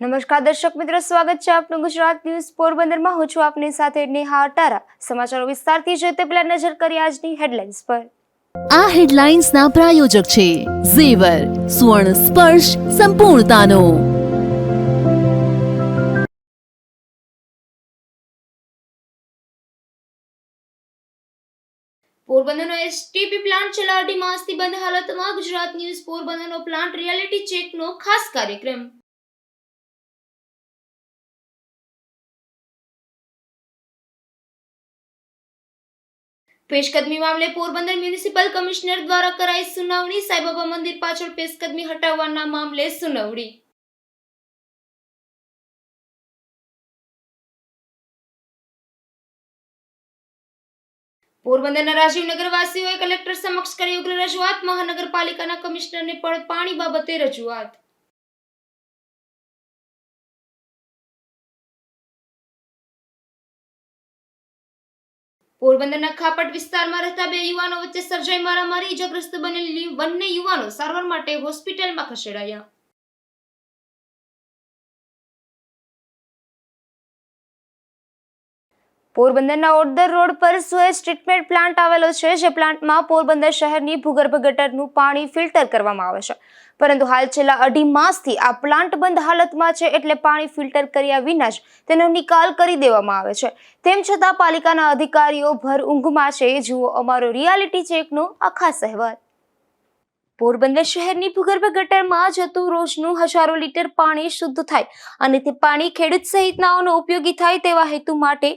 નમસ્કાર દર્શક મિત્રો, સ્વાગત છે આપનું ગુજરાત ન્યૂઝ પોરબંદરમાં। હું છું આપની સાથે નેહા અટારા। સમાચારો વિસ્તારથી જોઈએ તે પહેલા નજર કરીએ આજની હેડલાઇન્સ પર। આ હેડલાઇન્સના પ્રાયોજક છે ઝેવર, સુવર્ણ સ્પર્શ સંપૂર્ણતાનો। પોરબંદરનો એસટીપી પ્લાન્ટ છેલ્લા 2.5 માસથી બંધ હાલતમાં। ગુજરાત ન્યૂઝ પોરબંદરનો પ્લાન્ટ રિયાલિટી ચેકનો ખાસ કાર્યક્રમ। પેશકદમી મામલે પોરબંદર મ્યુનિસિપલ કમિશનર દ્વારા કરાઈ સુનાવણી। સાંઈબાબા મંદિર પાછળ પેશકદમી હટાવવાના મામલે સુનાવણી। પોરબંદરના રાજીવનગર વાસીઓએ કલેક્ટર સમક્ષ કરી ઉગ્ર રજૂઆત। મહાનગરપાલિકાના કમિશનરને પણ પાણી બાબતે રજૂઆત। પોરબંદરના ખાપટ વિસ્તારમાં રહેતા 2 યુવાનો વચ્ચે સર્જાઈ મારામારી। ઇજાગ્રસ્ત બનેલ બંને યુવાનો સારવાર માટે હોસ્પિટલમાં ખસેડાયા। પોરબંદરના ઓડદર રોડ પર સુએજ ટ્રીટમેન્ટ પ્લાન્ટ આવેલો છે, જે પ્લાન્ટમાં પોરબંદર શહેરની ભૂગર્ભ ગટરનું પાણી ફિલ્ટર કરવામાં આવે છે, પરંતુ હાલ છેલ્લા 2.5 માસથી આ પ્લાન્ટ બંધ હાલતમાં છે, એટલે પાણી ફિલ્ટર કર્યા વિના જ તેનો નિકાલ કરી દેવામાં આવે છે। તેમ છતાં પાલિકાના અધિકારીઓ ભર ઊંઘમાં છે। જુઓ અમારો રિયાલિટી ચેકનો આ ખાસ અહેવાલ। પોરબંદર શહેરની ભૂગર્ભ ગટરમાં જતું રોજનું હજારો લીટર પાણી શુદ્ધ થાય અને તે પાણી ખેડૂત સહિતનાઓનો ઉપયોગી થાય તેવા હેતુ માટે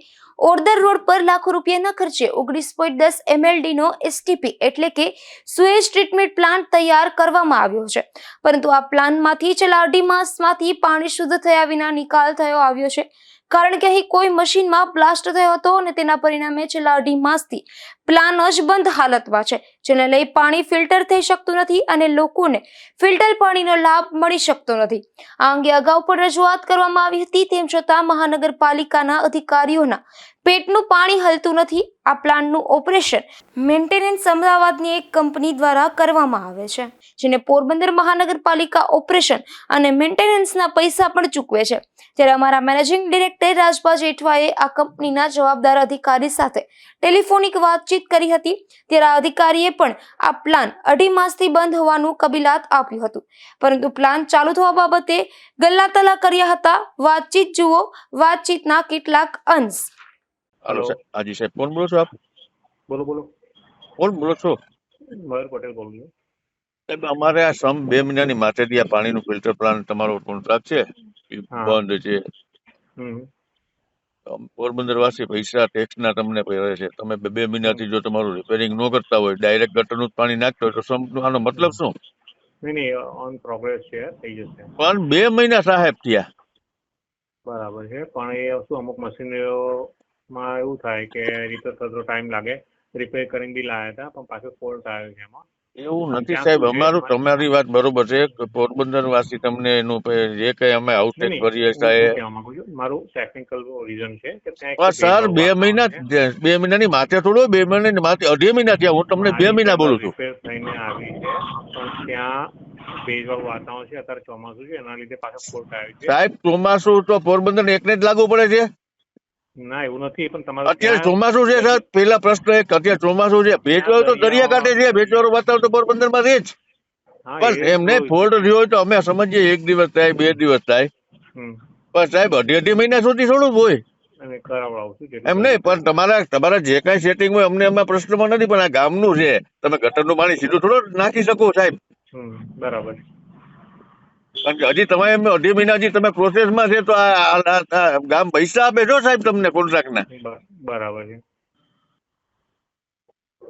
ઓડદર રોડ પર લાખો રૂપિયાના ખર્ચે 19.10 MLD નો એસટીપી એટલે કે સુએજ ટ્રીટમેન્ટ પ્લાન્ટ તૈયાર કરવામાં આવ્યો છે, પરંતુ આ પ્લાન્ટમાંથી છેલ્લા 2.5 માસમાંથી પાણી શુદ્ધ થયા વિના નિકાલ થયો આવ્યો છે, કારણ કે અહીં કોઈ મશીનમાં બ્લાસ્ટ થયો હતો અને તેના પરિણામે છેલ્લા 2.5 માસથી પ્લાન જ બંધ હાલતમાં છે, જેને લઈ પાણી ફિલ્ટર થઈ શકતું નથી અને લોકોને ફિલ્ટર પાણીનો લાભ મળી શકતો નથી। આ અંગે અગાઉ પણ રજૂઆત કરવામાં આવી હતી, તેમ છતાં મહાનગરપાલિકાના અધિકારીઓના પેટનું પાણી હલતું નથી। આ પ્લાન્ટનું ઓપરેશન મેન્ટેનન્સ અમદાવાદની એક કંપની દ્વારા કરવામાં આવે છે, જેને પોરબંદર મહાનગરપાલિકા ઓપરેશન અને મેન્ટેનન્સના પૈસા પણ ચૂકવે છે। ત્યારે અમારા મેનેજિંગ ડિરેક્ટર રાજભા જેઠવાએ આ કંપનીના જવાબદાર અધિકારી સાથે ટેલિફોનિક વાતચીત કરી હતી, ત્યારે આ અધિકારીએ પણ આ પ્લાન 2.5 માસથી બંધ હોવાનું કબૂલાત આપ્યું હતું, પરંતુ પ્લાન ચાલુ થવા બાબતે ગલ્લાતલા કર્યા હતા। વાતચીત જુઓ, વાતચીતના કેટલાક અંશ। हेलो हाजी साहब, कौन बोलो છો આપ? બોલો બોલો, કોણ બોલો છો? મયુર પટેલ બોલું છું સાહેબ, અમારે આ 2 મહિનાની માથેથી આ પાણીનું ફિલ્ટર પ્લાન્ટ તમારો કોન્ટ્રાક્ટ છે એ હા બંધ છે। હમ પોરબંદર વાસી પૈસા ટેક્સના તમને ભરે છે, તમે 2 મહિનાથી જો તમારું રિપેરિંગ ન કરતા હોય, ડાયરેક્ટ ગટરનું જ પાણી નાખતો હોય, તો આનો મતલબ શું? નહીં ઓન પ્રોગ્રેસ છે, થઈ જશે, પણ 2 મહિના સાહેબ થયા। બરાબર છે, પણ એ વસ્તુ અમુક મશીનરીઓમાં એવું થાય કે રિપેર થતો ટાઈમ લાગે। રિપેર કરીને બી લાવ્યા હતા, પણ પાછો ફોલ્ટ આવ્યો છે એમાં। એવું અને નથી ત્યાં સાહેબ, શું છે અમારું તમારી વાત બરોબર છે કે પોરબંદર વાસી તમને એનું જે કઈ અમે નહીં આઉટેક નહીં કરીએ હું સાહેબ, કહેવા માંગુ છું, મારું ટેકનિકલ રીઝન છે કે ત્યાં એક પણ તો સર ભેજવાળું 2 વાતાવરણ મહિના છે। 2 મહિનાની માથે થોડો 2 મહિનાની માથે 2.5 મહિના થયા, હું તમને 2 મારી મહિના કેબલ બોલું છું રિપેર થઈને આવી છે, પણ ત્યાં ભેજવાળું વાતાવરણ છે, અત્યારે ચોમાસું છે, એના લીધે પાછો ફોલ્ટ આવ્યો છે। સાહેબ। ચોમાસું તો પોરબંદર એકને જ લાગુ પડે છે? ના એવું નથી, પણ તમારે અત્યારે ત્યાં ચોમાસું છે સર, પેલા પ્રશ્ન એક, અત્યારે ચોમાસું છે, ભેજવાળું તો દરિયાકાંઠે છે, ભેજવાળું વાતાવરણ તો પોરબંદર માં છે જ, હા પણ એ એમને તો ફોલ્ટ રહ્યો હોય તો અમે સમજીએ 1 દિવસ થાય 2 દિવસ થાય, હમ પણ સાહેબ 2.5 મહિના સુધી થોડું હોય અને કરાવડાવું છું જેટલું એમ નહીં। જલ્દી પણ થાય તમારા જે કઈ સેટિંગ હોય અમને એમાં પ્રશ્નમાં નથી, પણ આ ગામનું છે, તમે ગટરનું પાણી સીધું થોડો નાખી શકો સાહેબ, બરાબર કારણ કે હજી તમે એમ 2.5 મહિના હજી તમે પ્રોસેસમાં છે, તો આ ગામ પૈસા આપે છો સાહેબ તમને કોન્ટ્રાક્ટના? બરાબર છે।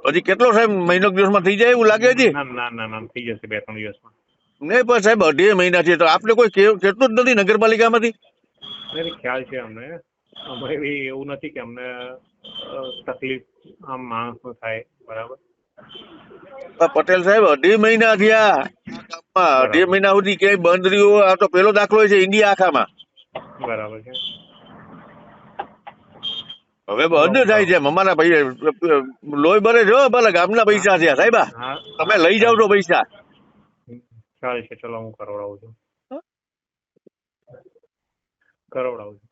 હજી કેટલો સાહેબ મહિનો દિવસમાં થઈ જાય એવું લાગે છે? ના ના ના ના થઈ જશે 2-3 દિવસમાં। નહીં પણ સાહેબ 2.5 મહિના છે, તો આપણે કોઈ કેટલું જ નથી નગરપાલિકામાંથી? નહીં ખ્યાલ છે અમને, અમે બી એવું નથી કે અમને તકલીફ આમ માણસનો થાય, બરાબર પટેલ સાહેબ 2.5 મહિના થયા આ ગામમાં, 2.5 બરાબર મહિના સુધી ક્યાંય બંધ રહ્યું? આ તો પેલો દાખલો છે ઇન્ડિયા આખામાં। બરાબર છે। હવે ચલો બંધ હું થાય કરું, છે, અમારા ભાઈ લોહી ભરે છે ભલે ગામના હા પૈસા છે સાહેબ, હા તમે હા લઈ જાવ ખ્યાલ તો પૈસા। ખ્યાલ છે, ચલો હું કરાવડાવું છું। કરાવડાવું છું.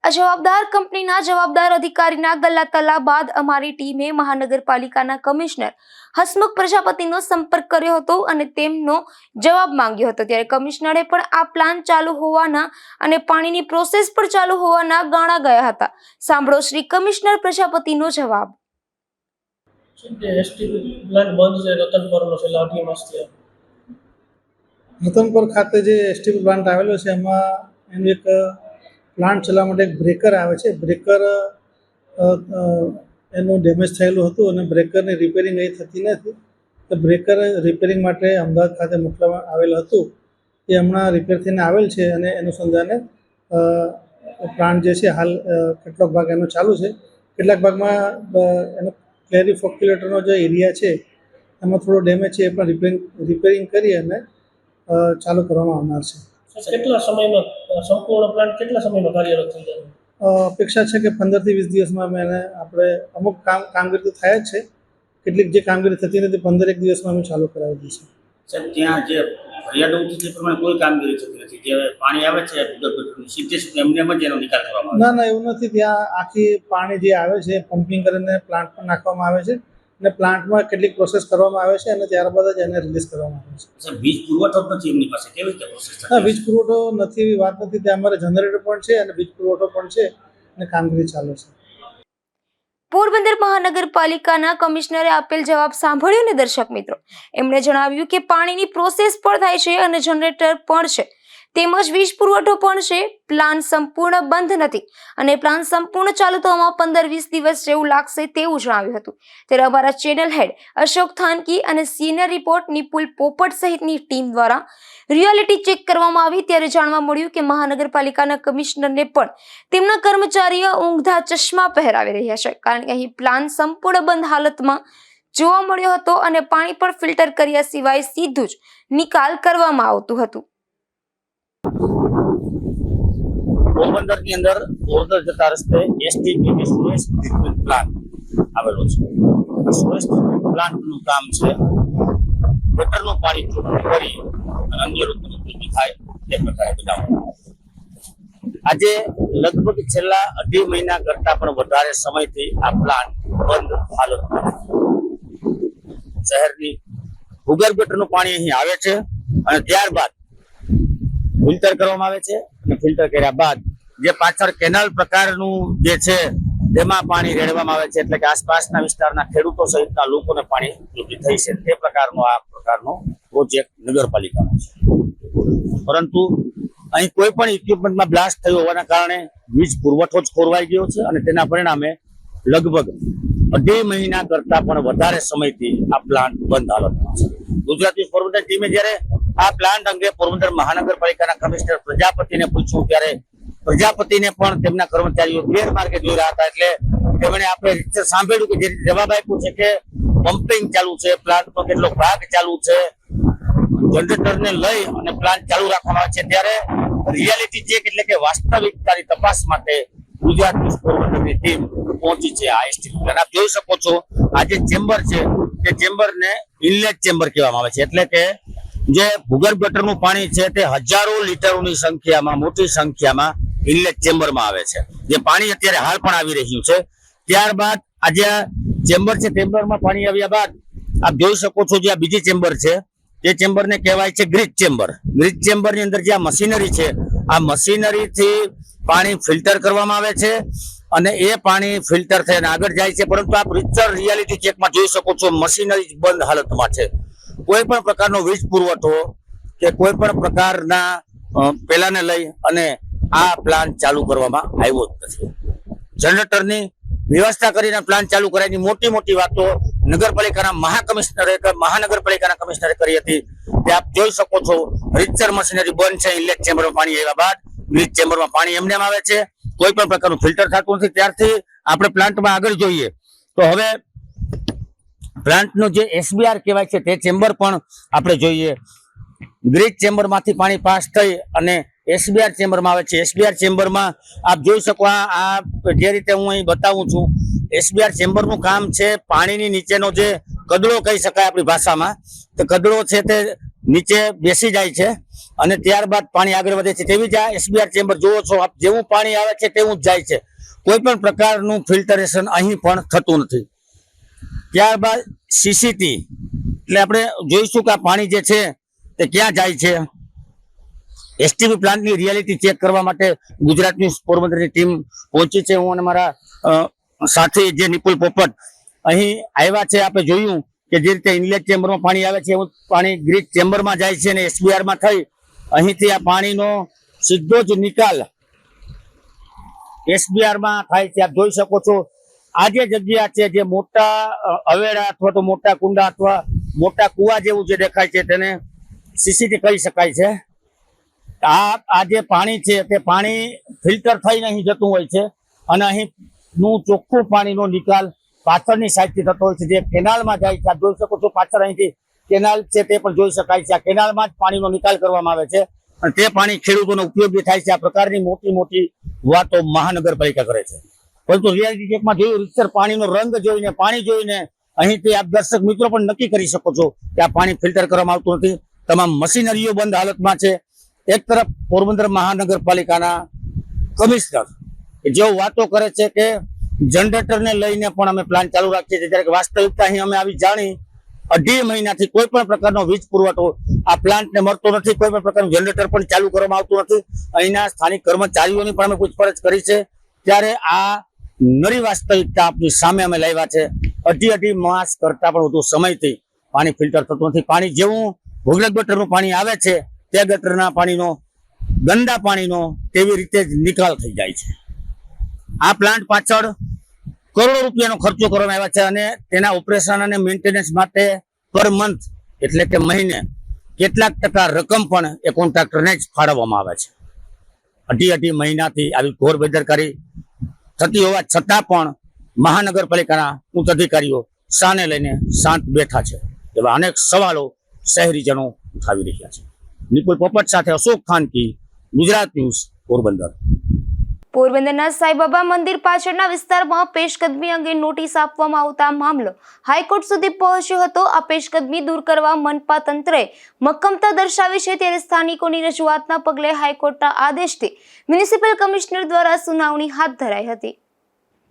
આ જવાબદાર કંપનીના જવાબદાર અધિકારીના ગલ્લા તલા બાદ અમારી ટીમે મહાનગરપાલિકાના કમિશનર હસમુખ પ્રજાપતિનો સંપર્ક કર્યો હતો અને તેમનો જવાબ માંગ્યો હતો. ત્યારે કમિશનરે પણ આ પ્લાન ચાલુ હોવાના અને પાણીની પ્રોસેસ પણ ચાલુ હોવાના ગાણા ગયા હતા. સાંભળો શ્રી કમિશનર પ્રજાપતિનો જવાબ. એસટી પ્લાન્ટ બંધ છે રતનપરનો છેલ્લા 8 માસથી. રતનપર ખાતે જે એસટી પ્લાન્ટ આવેલો છે એમાં એનું એક પ્લાન્ટ ચલાવવા માટે એક બ્રેકર આવે છે. બ્રેકર એનું ડેમેજ થયેલું હતું અને બ્રેકરની રિપેરિંગ અહીં થતી નથી. તો બ્રેકર રિપેરિંગ માટે અમદાવાદ ખાતે મોકલવામાં આવેલું હતું. એ હમણાં રિપેર થઈને આવેલ છે અને અનુસંધાને પ્લાન્ટ જે છે હાલ કેટલોક ભાગ એનો ચાલુ છે. કેટલાક ભાગમાં એનો ક્લેરિફોક્યુલેટરનો જે એરિયા છે એમાં થોડો ડેમેજ છે, એ પણ રિપેરિંગ કરી અને ચાલુ કરવામાં આવનાર છે. કેટલા સમયમાં સંપૂર્ણ પ્લાન્ટ કેટલા સમયમાં કાર્યરત થઈ જાય? અપેક્ષા છે કે 15 થી 20 દિવસમાં અમે એને આપણે અમુક કામગીરી તો થાય જ છે. કેટલીક જે કામગીરી થતી નથી 15-1 દિવસમાં અમે ચાલુ કરાવી દઈશું. સાહેબ, ત્યાં જે ફરિયાદો ઉઠી તે પ્રમાણે કોઈ કામગીરી થતી નથી. જે પાણી આવે છે સીધે એમને જ એનો નિકાલ કરવામાં આવે? ના, એવું નથી. ત્યાં આખી પાણી જે આવે છે પમ્પિંગ કરીને પ્લાન્ટ પર નાખવામાં આવે છે અને પ્લાન્ટમાં કેટલીક પ્રોસેસ કરવામાં આવે છે અને ત્યારબાદ જ એને રિલીઝ કરવામાં આવે છે. સાહેબ, વીજ પુરવઠો જ નથી એમની પાસે, કેવી રીતે પ્રોસેસ હા, વીજ પુરવઠો નથી એવી વાત નથી. ત્યાં અમારે જનરેટર પણ છે અને વીજ પુરવઠો પણ છે અને કામગીરી ચાલુ છે. પોરબંદર મહાનગરપાલિકાના કમિશનરે આપેલ જવાબ સાંભળ્યો ને દર્શક મિત્રો. એમણે જણાવ્યું કે પાણીની પ્રોસેસ પણ થાય છે અને જનરેટર પણ છે, તેમજ વીજ પુરવઠો પણ છે. પ્લાન સંપૂર્ણ બંધ નથી અને પ્લાન સંપૂર્ણ ચાલુ થવામાં 15-20 દિવસ જેવું લાગશે તેવું જણાવ્યું હતું. ત્યારે અમારા ચેનલ હેડ અશોક થાનકી અને સિનિયર રિપોર્ટ નિપુલ પોપટ સહિતની ટીમ દ્વારા રિયાલિટી ચેક કરવામાં આવી. ત્યારે જાણવા મળ્યું કે મહાનગરપાલિકાના કમિશનરને પણ તેમના કર્મચારીઓ ઊંઘતા ચશ્મા પહેરાવી રહ્યા છે, કારણ કે અહીં પ્લાન સંપૂર્ણ બંધ હાલતમાં જોવા મળ્યો હતો અને પાણી પણ ફિલ્ટર કર્યા સિવાય સીધું જ નિકાલ કરવામાં આવતું હતું. પોરબંદરની અંદર ઓરદર જતા રસ્તે એસટીપીની સુએઝ ટ્રીટમેન્ટ પ્લાન્ટ આવેલો છે. સુએઝ ટ્રીટમેન્ટ પ્લાન્ટનું કામ છે ગટરનું પાણી ચોખ્ખું કરી અને અન્ય લોકોને ઉપયોગી થાય તે પ્રકારે બનાવવાનું. આજે લગભગ છેલ્લા 2.5 મહિના કરતા પણ વધારે સમયથી આ પ્લાન્ટ બંધ હાલતમાં છે. શહેરની ભૂગર્ભ ગટરનું પાણી અહીં આવે છે અને ત્યારબાદ ફિલ્ટર કરવામાં આવે છે અને ફિલ્ટર કર્યા બાદ જે પાછળ કેનાલ પ્રકારનું જે છે તેમાં પાણી રેડવામાં આવે છે. એટલે કે આસપાસના વિસ્તારના ખેડૂતો સહિતના લોકોને પાણી ઉપયોગી થઈ છે. તે પ્રકારનો આ પ્રકારનો પ્રોજેક્ટ નગરપાલિકાનો છે. પરંતુ અહીં કોઈ પણ ઇક્વિપમેન્ટમાં બ્લાસ્ટ થયો હોવાના કારણે વીજ પુરવઠો જ ખોરવાઈ ગયો છે અને તેના પરિણામે લગભગ 2.5 મહિના કરતા પણ વધારે સમયથી આ પ્લાન્ટ બંધ હાલતમાં છે. ગુજરાત ન્યૂઝ પોરબંદર ટીમે જ્યારે આ પ્લાન્ટ અંગે પોરબંદર મહાનગરપાલિકાના કમિશનર પ્રજાપતિને પૂછ્યું ત્યારે પ્રજાપતિને પણ તેમના કર્મચારીઓ ગેરમાર્ગે જોઈ રહ્યા હતા. એટલે તેમણે આપણે સાંભળ્યું કે જે જવાબ આપ્યો છે કે પમ્પિંગ ચાલુ છે, પ્લાન્ટનો કેટલો ભાગ ચાલુ છે, જનરેટરને લઈ અને પ્લાન્ટ ચાલુ રાખવામાં આવે છે. ત્યારે રિયાલિટી ચેક એટલે કે વાસ્તવિકતાની તપાસ માટે ગુજરાત ન્યૂઝ પોરબંદરની ટીમ પહોંચી છે આ એસટી પ્લાન્ટ. આપ જોઈ શકો છો આ જે ચેમ્બર છે તે ચેમ્બરને ઇનલેટ ચેમ્બર કહેવામાં આવે છે. એટલે કે જે ભૂગર્ભ ગટરનું પાણી છે તે હજારો લીટરોની સંખ્યામાં, મોટી સંખ્યામાં ઇનલેટ ચેમ્બરમાં આવે છે. જે પાણી અત્યારે હાલ પણ આવી રહ્યું છે. ત્યારબાદ આ જે ચેમ્બર છે ચેમ્બરમાં પાણી આવ્યા બાદ આપ જોઈ શકો છો જે આ બીજી ચેમ્બર છે તે ચેમ્બરને કહેવાય છે ગ્રીજ ચેમ્બર. ગ્રીજ ચેમ્બરની અંદર જે આ મશીનરી છે આ મશીનરીથી પાણી ફિલ્ટર કરવામાં આવે છે અને એ પાણી ફિલ્ટર થઈને આગળ જાય છે. પરંતુ આપ રિયાલિટી ચેકમાં જોઈ શકો છો મશીનરી બંધ હાલતમાં છે. કોઈ પણ પ્રકારનો વીજ પુરવઠો કે કોઈ પણ પ્રકારના પેલાને લઈ અને આ પ્લાન્ટ ચાલુ કરવામાં આવ્યો જ નથી. જનરેટરની વ્યવસ્થા કરીને પ્લાન્ટ ચાલુ કરાયની મોટી મોટી વાતો નગરપાલિકાના મહાનગરપાલિકાના કમિશનરે કરી હતી. તે આપ જોઈ શકો છો રીતસર મશીનરી બંધ છે. ઇનલેટ ચેમ્બરમાં પાણી આવ્યા બાદ ગ્રીજ ચેમ્બરમાં પાણી એમને આવે છે. કોઈ પણ પ્રકારનું ફિલ્ટર થતું નથી. ત્યારથી આપણે પ્લાન્ટમાં આગળ જોઈએ તો હવે પ્લાન્ટનું જે એસબીઆર કહેવાય છે તે ચેમ્બર પણ આપણે જોઈએ. ગ્રીજ ચેમ્બરમાંથી પાણી પાસ થઈ અને એસબીઆર ચેમ્બરમાં આવે છે. એસબીઆર ચેમ્બરમાં આપ જોઈ શકો આ જે રીતે હું અહીં બતાવું છું એસબીઆર ચેમ્બરનું કામ છે પાણીની નીચેનો જે કદડો કહી શકાય આપણી ભાષામાં, તો કદડો છે તે નીચે બેસી જાય છે અને ત્યારબાદ પાણી આગળ વધે છે. તેવી જ આ SBR ચેમ્બર જોવો છો આપ, જેવું પાણી આવે છે તેવું જ જાય છે. કોઈ પણ પ્રકારનું ફિલ્ટરેશન અહીં પણ થતું નથી. ત્યારબાદ સીસીટી એટલે આપણે જોઈશું કે આ પાણી જે છે તે ક્યાં જાય છે. એસટીપી પ્લાન્ટની રિયાલિટી ચેક કરવા માટે ગુજરાત ન્યૂઝ પોરબંદરની ટીમ પહોંચી છે. હું અને મારા સાથી જે નિપુલ પોપટ અહીં આવ્યા છે. આપણે જોયું કે જે રીતે ઇનલેટ ચેમ્બરમાં પાણી આવે છે એવું પાણી ગ્રીડ ચેમ્બરમાં જાય છે અને SBRમાં થઈ અહીંથી આ પાણીનો સીધો જ નિકાલ SBRમાં થાય છે. આપ જોઈ શકો છો આ જે જગ્યા છે, જે મોટા અવેડા અથવા તો મોટા કુંડા અથવા મોટા કુવા જેવું જે દેખાય છે તેને સીસીટી કહી શકાય છે. આ જે પાણી છે તે પાણી ફિલ્ટર થઈને અહીં જતું હોય છે અને અહીંનું ચોખ્ખું પાણીનો નિકાલ પાછળની સાઈડથી થતો હોય છે, જે કેનાલમાં જાય છે. આપ જોઈ શકો છો પાછળ અહીંથી કેનાલ છે તે પણ જોઈ શકાય છે. આ કેનાલમાં જ પાણીનો નિકાલ કરવામાં આવે છે અને તે પાણી ખેડૂતોને ઉપયોગી થાય છે. આ પ્રકારની મોટી મોટી વાતો મહાનગરપાલિકા કરે છે, પરંતુ રિયાલિટી ચેકમાં જોયું રીતસર પાણીનો રંગ જોઈને, પાણી જોઈને અહીંથી આપ દર્શક મિત્રો પણ નક્કી કરી શકો છો કે આ પાણી ફિલ્ટર કરવામાં આવતું નથી. તમામ મશીનરીઓ બંધ હાલતમાં છે. એક તરફ પોરબંદર મહાનગરપાલિકાના કમિશનર જેઓ વાતો કરે છે કે જનરેટરને લઈને પણ અમે પ્લાન ચાલુ રાખીએ છીએ, જ્યારે વાસ્તવિકતા અહીં અમે આવી જાણી 2.5 મહિનાથી કોઈ પણ પ્રકારનો વીજ પુરવઠો આ પ્લાન્ટને મળતો નથી. કોઈ પણ પ્રકારનું જનરેટર પણ ચાલુ કરવામાં આવતું નથી. અહીંના સ્થાનિક કર્મચારીઓની પણ અમે પૂછપરછ કરી છે, ત્યારે આ નરી વાસ્તવિકતા આપણી સામે અમે લાવ્યા છે. 2.5 માસ કરતા પણ વધુ સમયથી પાણી ફિલ્ટર થતું નથી. પાણી જેવું ભૂગર્ભ ગટરનું પાણી આવે છે તે ગટરના પાણીનો, ગંદા પાણીનો તેવી રીતે જ નિકાલ થઈ જાય છે. આ પ્લાન્ટ પાછળ કરોડો રૂપિયાનો ખર્ચો કરવામાં આવ્યા છે અને તેના ઓપરેશન અને મેન્ટેનન્સ માટે પર મંથ એટલે કે મહિને કેટલાક ટકા રકમ પણ એ કોન્ટ્રાક્ટરને જ ફાળવવામાં આવે છે. 2.5 મહિનાથી આવી ઘોર બેદરકારી થતી હોવા છતાં પણ મહાનગરપાલિકાના ઉચ્ચ અધિકારીઓ સાને લઈને શાંત બેઠા છે એવા અનેક સવાલો શહેરીજનો ઉઠાવી રહ્યા છે. નિપુલ પોપટ સાથે અશોક ખાનકી, ગુજરાત ન્યૂઝ, પોરબંદર. પોરબંદરના સાંઈબાબા મંદિર પાછળના વિસ્તારમાં પેશકદમી અંગે નોટિસ આપવામાં આવતા મામલો હાઈકોર્ટ સુધી પહોંચ્યો હતો. આ પેશકદમી દૂર કરવા મનપા તંત્રએ મક્કમતા દર્શાવી છે, ત્યારે સ્થાનિકોની રજૂઆતના પગલે હાઈકોર્ટના આદેશથી મ્યુનિસિપલ કમિશનર દ્વારા સુનાવણી હાથ ધરાઈ હતી.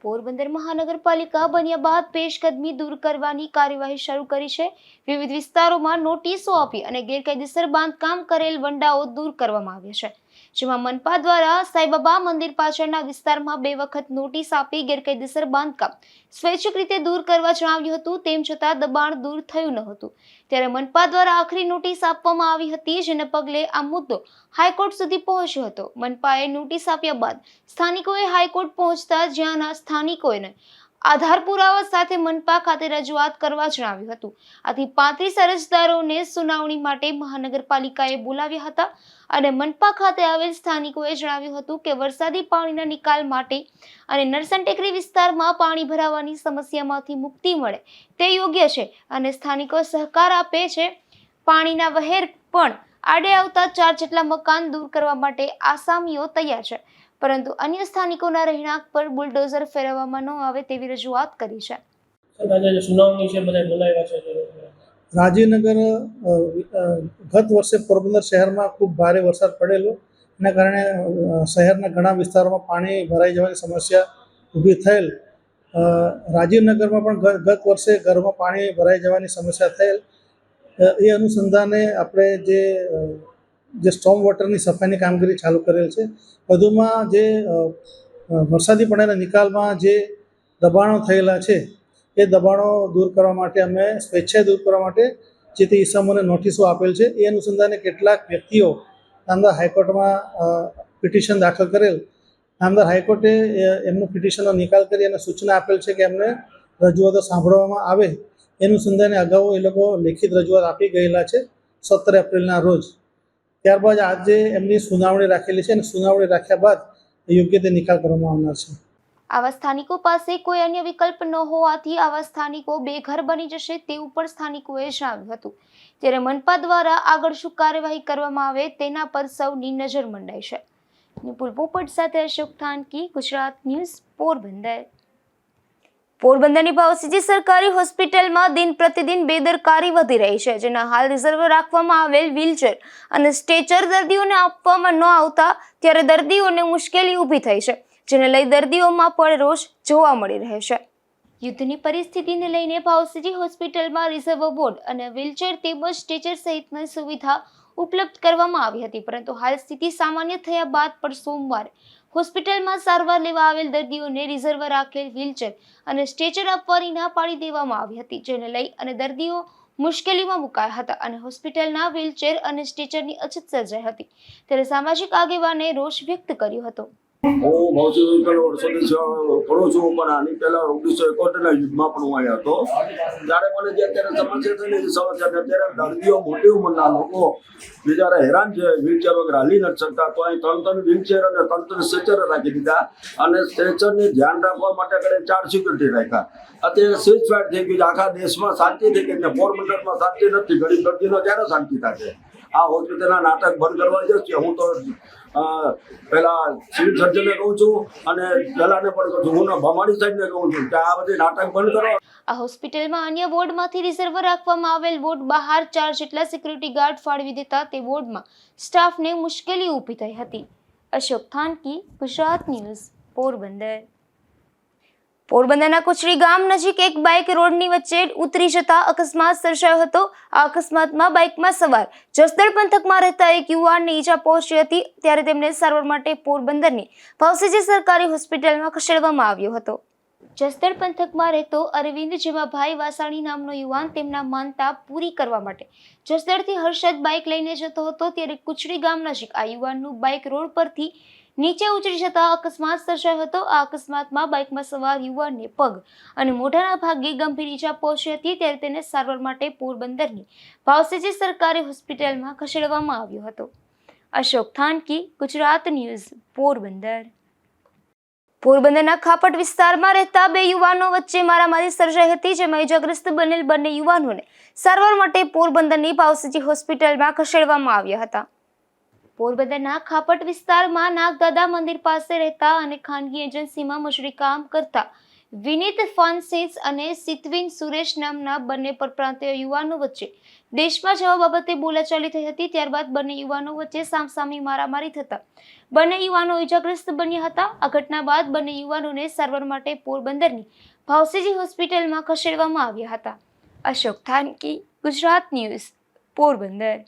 પોરબંદર મહાનગરપાલિકા બન્યા બાદ પેશકદમી દૂર કરવાની કાર્યવાહી શરૂ કરી છે. વિવિધ વિસ્તારોમાં નોટિસો આપી અને ગેરકાયદેસર બાંધકામ કરેલ વંડાઓ દૂર કરવામાં આવ્યા છે, જેમાં મનપા દ્વારા સાંઈબાબા મંદિર પાછળના વિસ્તારમાં 2 વખત નોટિસ આપી ગેરકાયદેસર બાંધકામ સ્વૈચ્છિક રીતે દૂર કરવા જણાવ્યું હતું. તેમ છતાં દબાણ દૂર થયું ન હતું, ત્યારે મનપા દ્વારા આખરી નોટિસ આપવામાં આવી હતી, જેને પગલે આ મુદ્દો હાઈકોર્ટ સુધી પહોંચ્યો હતો. મનપાએ નોટિસ આપ્યા બાદ સ્થાનિકોએ હાઈકોર્ટ પહોંચતા જ્યાંના સ્થાનિકોને આધાર પુરાવા સાથે મનપા ખાતે રજૂઆત કરવા જણાવ્યું હતું. આથી 35 અરજદારોને સુનાવણી માટે મહાનગરપાલિકાએ બોલાવ્યા હતા અને મનપા ખાતે આવેલ સ્થાનિકોએ જણાવ્યું હતું કે વરસાદી પાણીના નિકાલ માટે અને નરસણ ટેકરી વિસ્તારમાં પાણી ભરાવાની સમસ્યામાંથી મુક્તિ મળે તે યોગ્ય છે અને સ્થાનિકો સહકાર આપે છે. પાણીના વહેર પણ આડે આવતા 4 જેટલા મકાન દૂર કરવા માટે આસામીઓ તૈયાર છે, પરંતુ અન્ય સ્થાનિકોના રહેણાંક પર બુલડોઝર ફેરવવામાં ન આવે તેવી રજૂઆત કરી છે. સુનાવણી છે બધા બોલાવ્યા છે. રાજીવનગર ગત વર્ષે પોરબંદર શહેરમાં ખૂબ ભારે વરસાદ પડેલો, એના કારણે શહેરના ઘણા વિસ્તારોમાં પાણી ભરાઈ જવાની સમસ્યા ઊભી થયેલ. રાજીવનગરમાં પણ ગત વર્ષે ઘરમાં પાણી ભરાઈ જવાની સમસ્યા થયેલ. એ અનુસંધાને આપણે જે સ્ટોમ વોટરની સફાઈની કામગીરી ચાલુ કરેલ છે. વધુમાં જે વરસાદી પાણીના નિકાલમાં જે દબાણો થયેલા છે એ દબાણો દૂર કરવા માટે અમે સ્વેચ્છાએ દૂર કરવા માટે જે તે ઇસમોને નોટિસો આપેલ છે. એ અનુસંધાને કેટલાક વ્યક્તિઓ નામદાર હાઈકોર્ટમાં પિટિશન દાખલ કરેલ. નામદાર હાઈકોર્ટે એમનું પિટિશનનો નિકાલ કરી અને સૂચના આપેલ છે કે એમને રજૂઆતો સાંભળવામાં આવે. એ અનુસંધાને અગાઉ એ લોકો લેખિત રજૂઆત આપી ગયેલા છે 17 એપ્રિલના રોજ. ત્યારબાદ આજે એમની સુનાવણી રાખેલી છે અને સુનાવણી રાખ્યા બાદ યોગ્ય તે નિકાલ કરવામાં આવનાર છે. આવા સ્થાનિકો પાસે કોઈ અન્ય વિકલ્પ ન હોવાથી આવા સ્થાનિકો બેઘર બની જશે તેવું પણ સ્થાનિકોએ જણાવ્યું હતું. ત્યારે મનપા દ્વારા આગળ શું કાર્યવાહી કરવામાં આવે તેના પર સૌની નજર મંડાઈ છે. નિપુલ પોપટ સાથે અશોક થાનકી, ગુજરાત ન્યૂઝ, પોરબંદર. પોરબંદરની ભાવસીજી સરકારી હોસ્પિટલમાં દિન પ્રતિદિન બેદરકારી વધી રહી છે, જેના હાલ રિઝર્વ રાખવામાં આવેલ વ્હીલચેર અને સ્ટ્રેચર દર્દીઓને આપવામાં ન આવતા ત્યારે દર્દીઓને મુશ્કેલી ઊભી થઈ છે, જેને લઈ દર્દીઓમાં પણ રોષ જોવા મળી રહે છે. યુદ્ધની પરિસ્થિતિને લઈને ભાવસીજી હોસ્પિટલમાં રિઝર્વ બોર્ડ અને વ્હીલચેર તેમજ સ્ટ્રેચર સહિતની સુવિધા ઉપલબ્ધ કરવામાં આવી હતી, પરંતુ હાલ સ્થિતિ સામાન્ય થયા બાદ પણ સોમવારે હોસ્પિટલમાં સારવાર લેવા આવેલ દર્દીઓને રિઝર્વ રાખેલ વ્હીલચેર અને સ્ટ્રેચર આપવાની ના પાડી દેવામાં આવી હતી, જેને લઈ અને દર્દીઓ મુશ્કેલીમાં મુકાયા હતા અને હોસ્પિટલના વ્હીલચેર અને સ્ટ્રેચરની અછત સર્જાઈ હતી. ત્યારે સામાજિક આગેવાને રોષ વ્યક્ત કર્યો હતો. હું ભાવસીજી વર્ષોથી ભણું છું, પણ આની પહેલા 1971ના યુદ્ધમાં પણ હું અહીંયા હતો. ત્યારે મને જે અત્યારે સમસ્યા થયેલી સમસ્યા અત્યારે દર્દીઓ મોટી ઉંમરના લોકો બિચારા હેરાન છે, વ્હીલચેર વગર હાલી નથી શકતા. તો અહીં 3 વ્હીલચેર અને 3 સ્ટ્રેચર રાખી દીધા અને સ્ટ્રેચરની ધ્યાન રાખવા માટે કરે 4 સિક્યુરિટી રાખ્યા. અત્યારે સ્વિચ ફાયર થઈ ગયું, આખા દેશમાં શાંતિ થઈ ગઈ, પોરબંદરમાં શાંતિ નથી. ગરીબ દર્દીનો ક્યારે શાંતિ થશે? આ હોસ્પિટલના નાટક બંધ કરવા જોઈએ. હું તો પેલા સિવિલ સર્જનને કહું છું અને પહેલાને પણ કહું છું, હું ભમાડી સાહેબને કહું છું કે આ બધી નાટક બંધ કરો. આ હોસ્પિટલમાં અન્ય વોર્ડમાંથી રિઝર્વ રાખવામાં આવેલ વોર્ડ બહાર 4 જેટલા સિક્યુરિટી ગાર્ડ ફાળવી દેતા તે વોર્ડમાં સ્ટાફને મુશ્કેલી ઊભી થઈ હતી. અશોક થાનકી, ગુજરાત ન્યૂઝ, પોરબંદર. પોરબંદરના કુચડી ગામ નજીક એક બાઇક રોડની વચ્ચે ઉતરી જતા અકસ્માત સર્જાયો હતો. આ અકસ્માતમાં બાઇકમાં સવાર જસદણ પંથકમાં રહેતા એક યુવાનને ઈજા પહોંચી હતી, ત્યારે તેમને સારવાર માટે પોરબંદરની ભાવસીજી સરકારી હોસ્પિટલમાં ખસેડવામાં આવ્યો હતો. જસદણ પંથકમાં રહેતો અરવિંદ જેમાભાઈ વાસાણી નામનો યુવાન તેમના માનતા પૂરી કરવા માટે જસદણથી હર્ષદ બાઇક લઈને જતો હતો, ત્યારે કુચડી ગામ નજીક આ યુવાનનું બાઇક રોડ પરથી નીચે ઉતરી જતા અકસ્માત સર્જાયો હતો. આ અકસ્માતમાં બાઇકમાં સવાર યુવાનને પગ અને મોઢાના ભાગે ગંભીર ઈજા પહોંચી હતી, ત્યારે તેને સારવાર માટે પોરબંદરની ભાવસીજી સરકારી હોસ્પિટલમાં ખસેડવામાં આવ્યો હતો. અશોક થાનકી, ગુજરાત ન્યૂઝ, પોરબંદર. પોરબંદરના ખાપટ વિસ્તારમાં રહેતા 2 યુવાનો વચ્ચે મારામારી સર્જાઈ હતી, જેમાં ઈજાગ્રસ્ત બનેલ બંને યુવાનોને સારવાર માટે પોરબંદરની ભાવસીજી હોસ્પિટલમાં ખસેડવામાં આવ્યા હતા. પોરબંદરના ખાપટ વિસ્તારમાં નાગદાદા મંદિર પાસે રહેતા અને ખાનગી એજન્સીમાં મજૂરી કામ કરતા વિનીત ફાન્સિસ અને સિતવિન સુરેશ નામના બંને પરપ્રાંતીય યુવાનો વચ્ચે દેશમાં જવા બાબતે બોલાચાલી થઈ હતી. ત્યારબાદ બંને યુવાનો વચ્ચે સામસામી મારામારી થતા બંને યુવાનો ઈજાગ્રસ્ત બન્યા હતા. આ ઘટના બાદ બંને યુવાનોને સારવાર માટે પોરબંદરની ભાવસીજી હોસ્પિટલમાં ખસેડવામાં આવ્યા હતા. અશોક થાનકી, ગુજરાત ન્યૂઝ, પોરબંદર.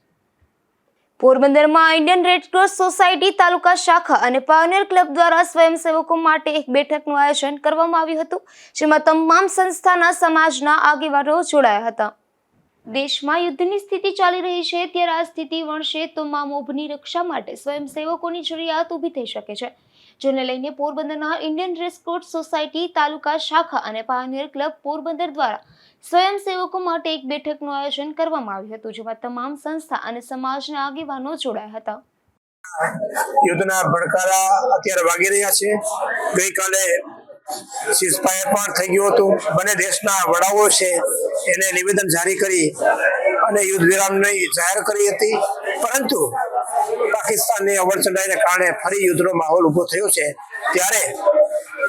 પોરબંદરમાં ઇન્ડિયન રેડક્રોસ સોસાયટી તાલુકા શાખા અને પાયોનિયર ક્લબ દ્વારા સ્વયંસેવકો માટે એક બેઠકનું આયોજન કરવામાં આવ્યું હતું, જેમાં તમામ સંસ્થાના સમાજના આગેવાનો જોડાયા હતા. દેશમાં યુદ્ધની સ્થિતિ ચાલી રહી છે, ત્યારે આ સ્થિતિ વણશે તો મોભની રક્ષા માટે સ્વયંસેવકોની જરૂરિયાત ઊભી થઈ શકે છે, જેને લઈને પોરબંદરના ઇન્ડિયન રેડક્રોસ સોસાયટી તાલુકા શાખા અને પાયોનિયર ક્લબ પોરબંદર દ્વારા સ્વયંસેવકો માટે એક બેઠકનું આયોજન કરવામાં આવ્યું હતું, જેમાં તમામ સંસ્થા અને સમાજના આગેવાનો જોડાયા હતા. યુદ્ધના ભડકારા અત્યારે વાગી રહ્યા છે. ગઈકાલે સીઝફાયર પણ થઈ ગયું હતું. બંને દેશના વડાઓ છે એને નિવેદન જારી કરી અને યુદ્ધ વિરામની જાહેર કરી હતી, પરંતુ પાકિસ્તાનની અવરચંડાઈને કારણે ફરી યુદ્ધનો માહોલ ઉભો થયો છે. ત્યારે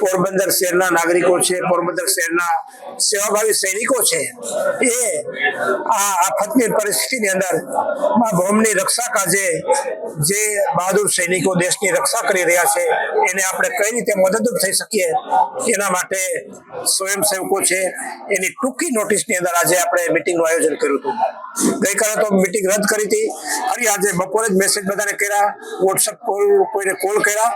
પોરબંદર શહેરના નાગરિકો છે, પોરબંદર શહેરના સેવાભાવી સૈનિકો છે, એ આ આફતની પરિસ્થિતિની અંદર ભૌમની રક્ષા કાજે જે બહાદુર સૈનિકો દેશની રક્ષા કરી રહ્યા છે એને આપણે કઈ રીતે મદદરૂપ થઈ શકીએ એના માટે સ્વયંસેવકો છે એની ટૂંકી નોટિસની અંદર આજે આપણે મિટિંગનું આયોજન કર્યું હતું. ગઈકાલે તો મિટિંગ રદ કરી હતી, ફરી આજે બપોરે જ મેસેજ બધાને કર્યા, વોટ્સઅપ કોઈને કોલ કર્યા,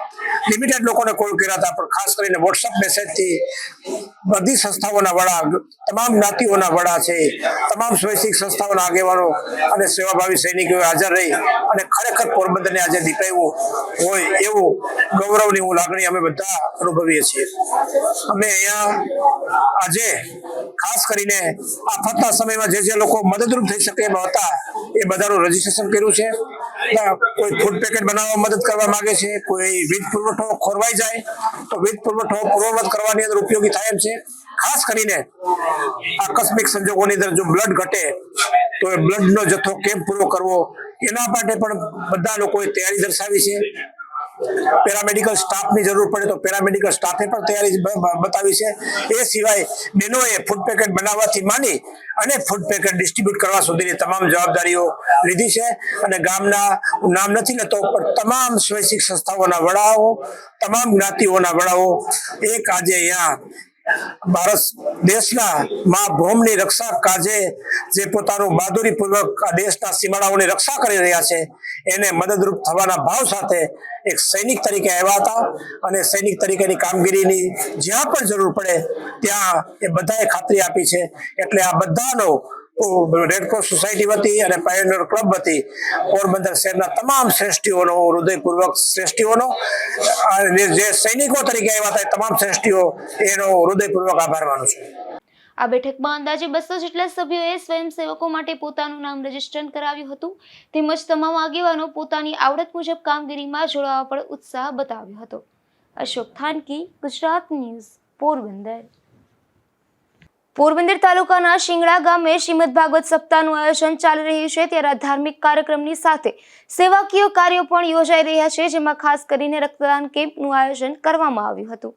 લિમિટેડ લોકોને કોલ કર્યા હતા, પણ ખાસ કરીને વોટ્સઅપ મેસેજથી બધી સંસ્થાઓના વડા, તમામ જ્ઞાતિઓના વડા છે, તમામ સ્વૈચ્છિક સંસ્થાઓના આગેવાનો અને સેવાભાવી સૈનિકોએ હાજર રહી અને ખરેખર પોરબંદરને આજે દીપાવ્યું હોય એવું ગૌરવની લાગણી અમે બધા અનુભવીએ છીએ. અમે અહીંયા આજે ખાસ કરીને આફતના સમયમાં જે લોકો મદદરૂપ થઈ શકે એમ હતા એ બધાનું રજીસ્ટ્રેશન કર્યું છે. કોઈ ફૂડ પેકેટ બનાવવા મદદ કરવા માંગે છે, કોઈ વીજ પુરવઠો ખોરવાઈ જાય તો વીજ પુરવઠો પૂર્વવત કરવાની અંદર ઉપયોગી થાય એમ છે. ખાસ કરીને આકસ્મિક સંજોગોની અંદર જો બ્લડ ઘટે તો એ બ્લડનો જથ્થો કેમ પૂરો કરવો એના માટે પણ બધા લોકોએ તૈયારી દર્શાવી છે. પેરામેડિકલ સ્ટાફની જરૂર પડે તો પેરામેડિકલ સ્ટાફે પણ તૈયારી બતાવી છે. એ સિવાય બહેનોએ ફૂડ પેકેટ બનાવવાથી માંડી અને ફૂડ પેકેટ ડિસ્ટ્રીબ્યુટ કરવા સુધીની તમામ જવાબદારીઓ લીધી છે. અને ગામના નામ નથી લેતો પણ તમામ સ્વૈચ્છિક સંસ્થાઓના વડાઓ, તમામ જ્ઞાતિઓના વડાઓ એક આજે અહીંયા ભારત દેશના મા ભૂમિની રક્ષા કાજે જે પોતાનું બહાદુરી પૂર્વક આ દેશના સીમાડાઓની રક્ષા કરી રહ્યા છે એને મદદરૂપ થવાના ભાવ સાથે એક સૈનિક તરીકે આવ્યા હતા. અને સૈનિક તરીકેની કામગીરીની જ્યાં પણ જરૂર પડે ત્યાં એ બધાએ ખાતરી આપી છે. એટલે આ બધાનો રેડક્રોસ સોસાયટી વતી અને પાયોનિયર ક્લબ વતી પોરબંદર શહેરના તમામ શ્રેષ્ઠીઓનો હૃદયપૂર્વક શ્રેષ્ઠીઓનો જે સૈનિકો તરીકે આવ્યા હતા તમામ શ્રેષ્ઠીઓ એનો હૃદયપૂર્વક આભાર માનું છું. આ બેઠકમાં અંદાજે 200 જેટલા સભ્યોએ સ્વયંસેવકો માટે પોતાનું નામ રજીસ્ટર કરાવ્યું હતું. તેમજ તમામ આગેવાનો પોતાની આવડત મુજબ કામગીરીમાં જોડાવા પર ઉત્સાહ બતાવ્યો હતો. અશોક થાનકી, ગુજરાત ન્યૂઝ, પોરબંદર. પોરબંદર તાલુકાના શિંગડા ગામે શ્રીમદ ભાગવત સપ્તાહનું આયોજન ચાલી રહ્યું છે. ત્યારે ધાર્મિક કાર્યક્રમની સાથે સેવાકીય કાર્યો પણ યોજાઈ રહ્યા છે, જેમાં ખાસ કરીને રક્તદાન કેમ્પનું આયોજન કરવામાં આવ્યું હતું.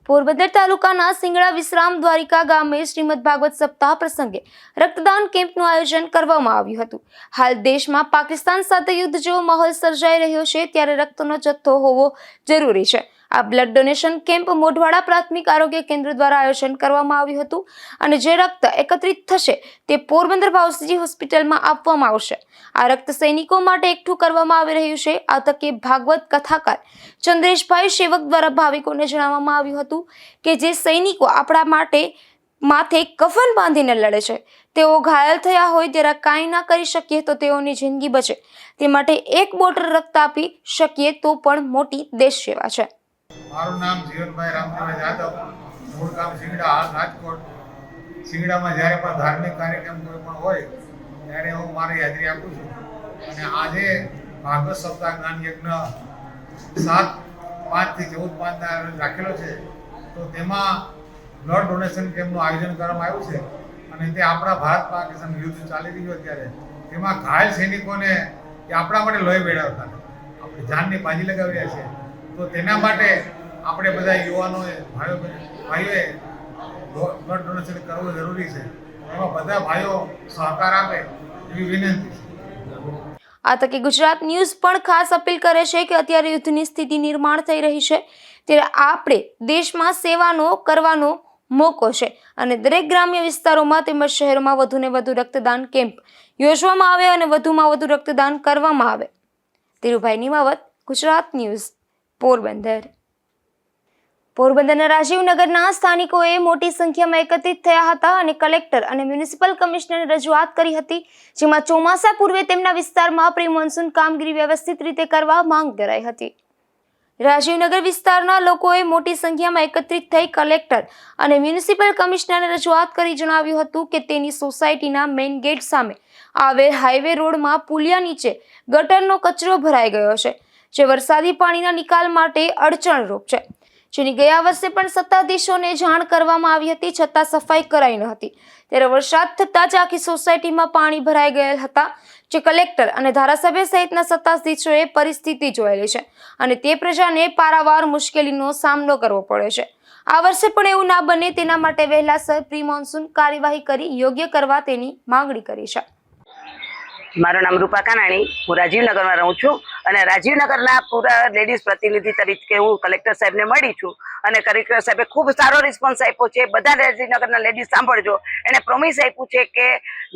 પોરબંદર તાલુકાના શિંગડા વિશ્રામ દ્વારિકા ગામે શ્રીમદ ભાગવત સપ્તાહ પ્રસંગે રક્તદાન કેમ્પનું આયોજન કરવામાં આવ્યું હતું. હાલ દેશમાં પાકિસ્તાન સાથે યુદ્ધ જેવો માહોલ સર્જાઈ રહ્યો છે, ત્યારે રક્તનો જથ્થો હોવો જરૂરી છે. આ બ્લડ ડોનેશન કેમ્પ મોઢવાડા પ્રાથમિક આરોગ્ય કેન્દ્ર દ્વારા આયોજન કરવામાં આવ્યું હતું અને જે રક્ત એકત્રિત થશે તે પોરબંદર ભાવસીજી હોસ્પિટલમાં આપવામાં આવશે. આ રક્ત સૈનિકો માટે એકઠું કરવામાં આવી રહ્યું છે. આ તકે ભાગવત કથાકાર ચંદ્રેશભાઈ સેવક દ્વારા ભાવિકોને જણાવવામાં આવ્યું હતું કે જે સૈનિકો આપણા માટે માથે કફન બાંધીને લડે છે, તેઓ ઘાયલ થયા હોય ત્યારે કાંઈ ના કરી શકીએ તો તેઓની જિંદગી બચે તે માટે એક બોટલ રક્ત આપી શકીએ તો પણ મોટી દેશ સેવા છે. મારું નામ જીવનભાઈ રામજીભાઈ જાદવ, મૂળ ગામ શિંગડા, હાલ રાજકોટ. શિંગડામાં જ્યારે પણ ધાર્મિક કાર્યક્રમ કોઈ પણ હોય ત્યારે હું મારી હાજરી આપું છું. અને આજે ભાગવત સપ્તાહ જ્ઞાન યજ્ઞ 7/5 થી 14/5 રાખેલો છે. તો તેમાં બ્લડ ડોનેશન કેમ્પનું આયોજન કરવામાં આવ્યું છે. અને તે આપણા ભારત પાકિસ્તાન યુદ્ધ ચાલી રહ્યું અત્યારે તેમાં ઘાયલ સૈનિકોને એ આપણા માટે લોહી વેડાવતા આપણી જાનની બાજી લગાવી રહ્યા છે. તો તેના માટે આપણે બધા યુવાનોએ ભાઈઓએ બ્લડ ડોનેશન કરવું જરૂરી છે. એમાં બધા ભાઈઓ સહકાર આપે એવી વિનંતી છે. આ તકે ગુજરાત ન્યૂઝ પણ ખાસ અપીલ કરે છે કે અત્યારે યુદ્ધની સ્થિતિ નિર્માણ થઈ રહી છે, ત્યારે આપણે દેશમાં સેવાનો કરવાનો મોકો છે અને દરેક ગ્રામ્ય વિસ્તારોમાં તેમજ શહેરોમાં વધુને વધુ રક્તદાન કેમ્પ યોજવામાં આવે અને વધુમાં વધુ રક્તદાન કરવામાં આવે. ધીરુભાઈ નિમાવત, ગુજરાત ન્યૂઝ, પોરબંદર. પોરબંદરના રાજીવનગરના સ્થાનિકોએ મોટી સંખ્યામાં એકત્રિત થયા હતા અને કલેક્ટર અને મ્યુનિસિપલ કમિશનરને રજૂઆત કરી હતી, જેમાં ચોમાસા પૂર્વે તેમના વિસ્તારમાં પ્રી મોન્સૂન કામગીરી વ્યવસ્થિત રીતે કરવા માંગ કરાઈ હતી. રાજીવનગર વિસ્તારના લોકોએ મોટી સંખ્યામાં એકત્રિત થઈ કલેક્ટર અને મ્યુનિસિપલ કમિશનરને રજૂઆત કરી જણાવ્યું હતું કે તેની સોસાયટીના મેઇન ગેટ સામે આવેલ હાઈવે રોડમાં પુલિયા નીચે ગટરનો કચરો ભરાઈ ગયો છે, જે વરસાદી પાણીના નિકાલ માટે અડચણરૂપ છે, જેની ગયા વર્ષે પણ સત્તાધીશોને જાણ કરવામાં આવી હતી, છતાં સફાઈ કરાઈ ન હતી. ત્યારે વરસાદ થતાં જ આખી સોસાયટીમાં પાણી ભરાઈ ગયેલ હતા, જે કલેક્ટર અને ધારાસભ્ય સહિતના સત્તાધીશોએ પરિસ્થિતિ જોયેલી છે અને તે પ્રજાને પારાવાર મુશ્કેલીનો સામનો કરવો પડે છે. આ વર્ષે પણ એવું ના બને તેના માટે વહેલાસર પ્રી મોન્સૂન કાર્યવાહી કરી યોગ્ય કરવા તેની માંગણી કરી છે. મારું નામ રૂપા કાનાણી, હું રાજીવનગરમાં રહું છું અને રાજીવનગરના પૂરા લેડીઝ પ્રતિનિધિ તરીકે હું કલેક્ટર સાહેબને મળી છું અને કલેક્ટર સાહેબે ખૂબ સારો રિસ્પોન્સ આપ્યો છે. બધા રાજીવનગરના લેડીઝ સાંભળજો, એણે પ્રોમિસ આપ્યું છે કે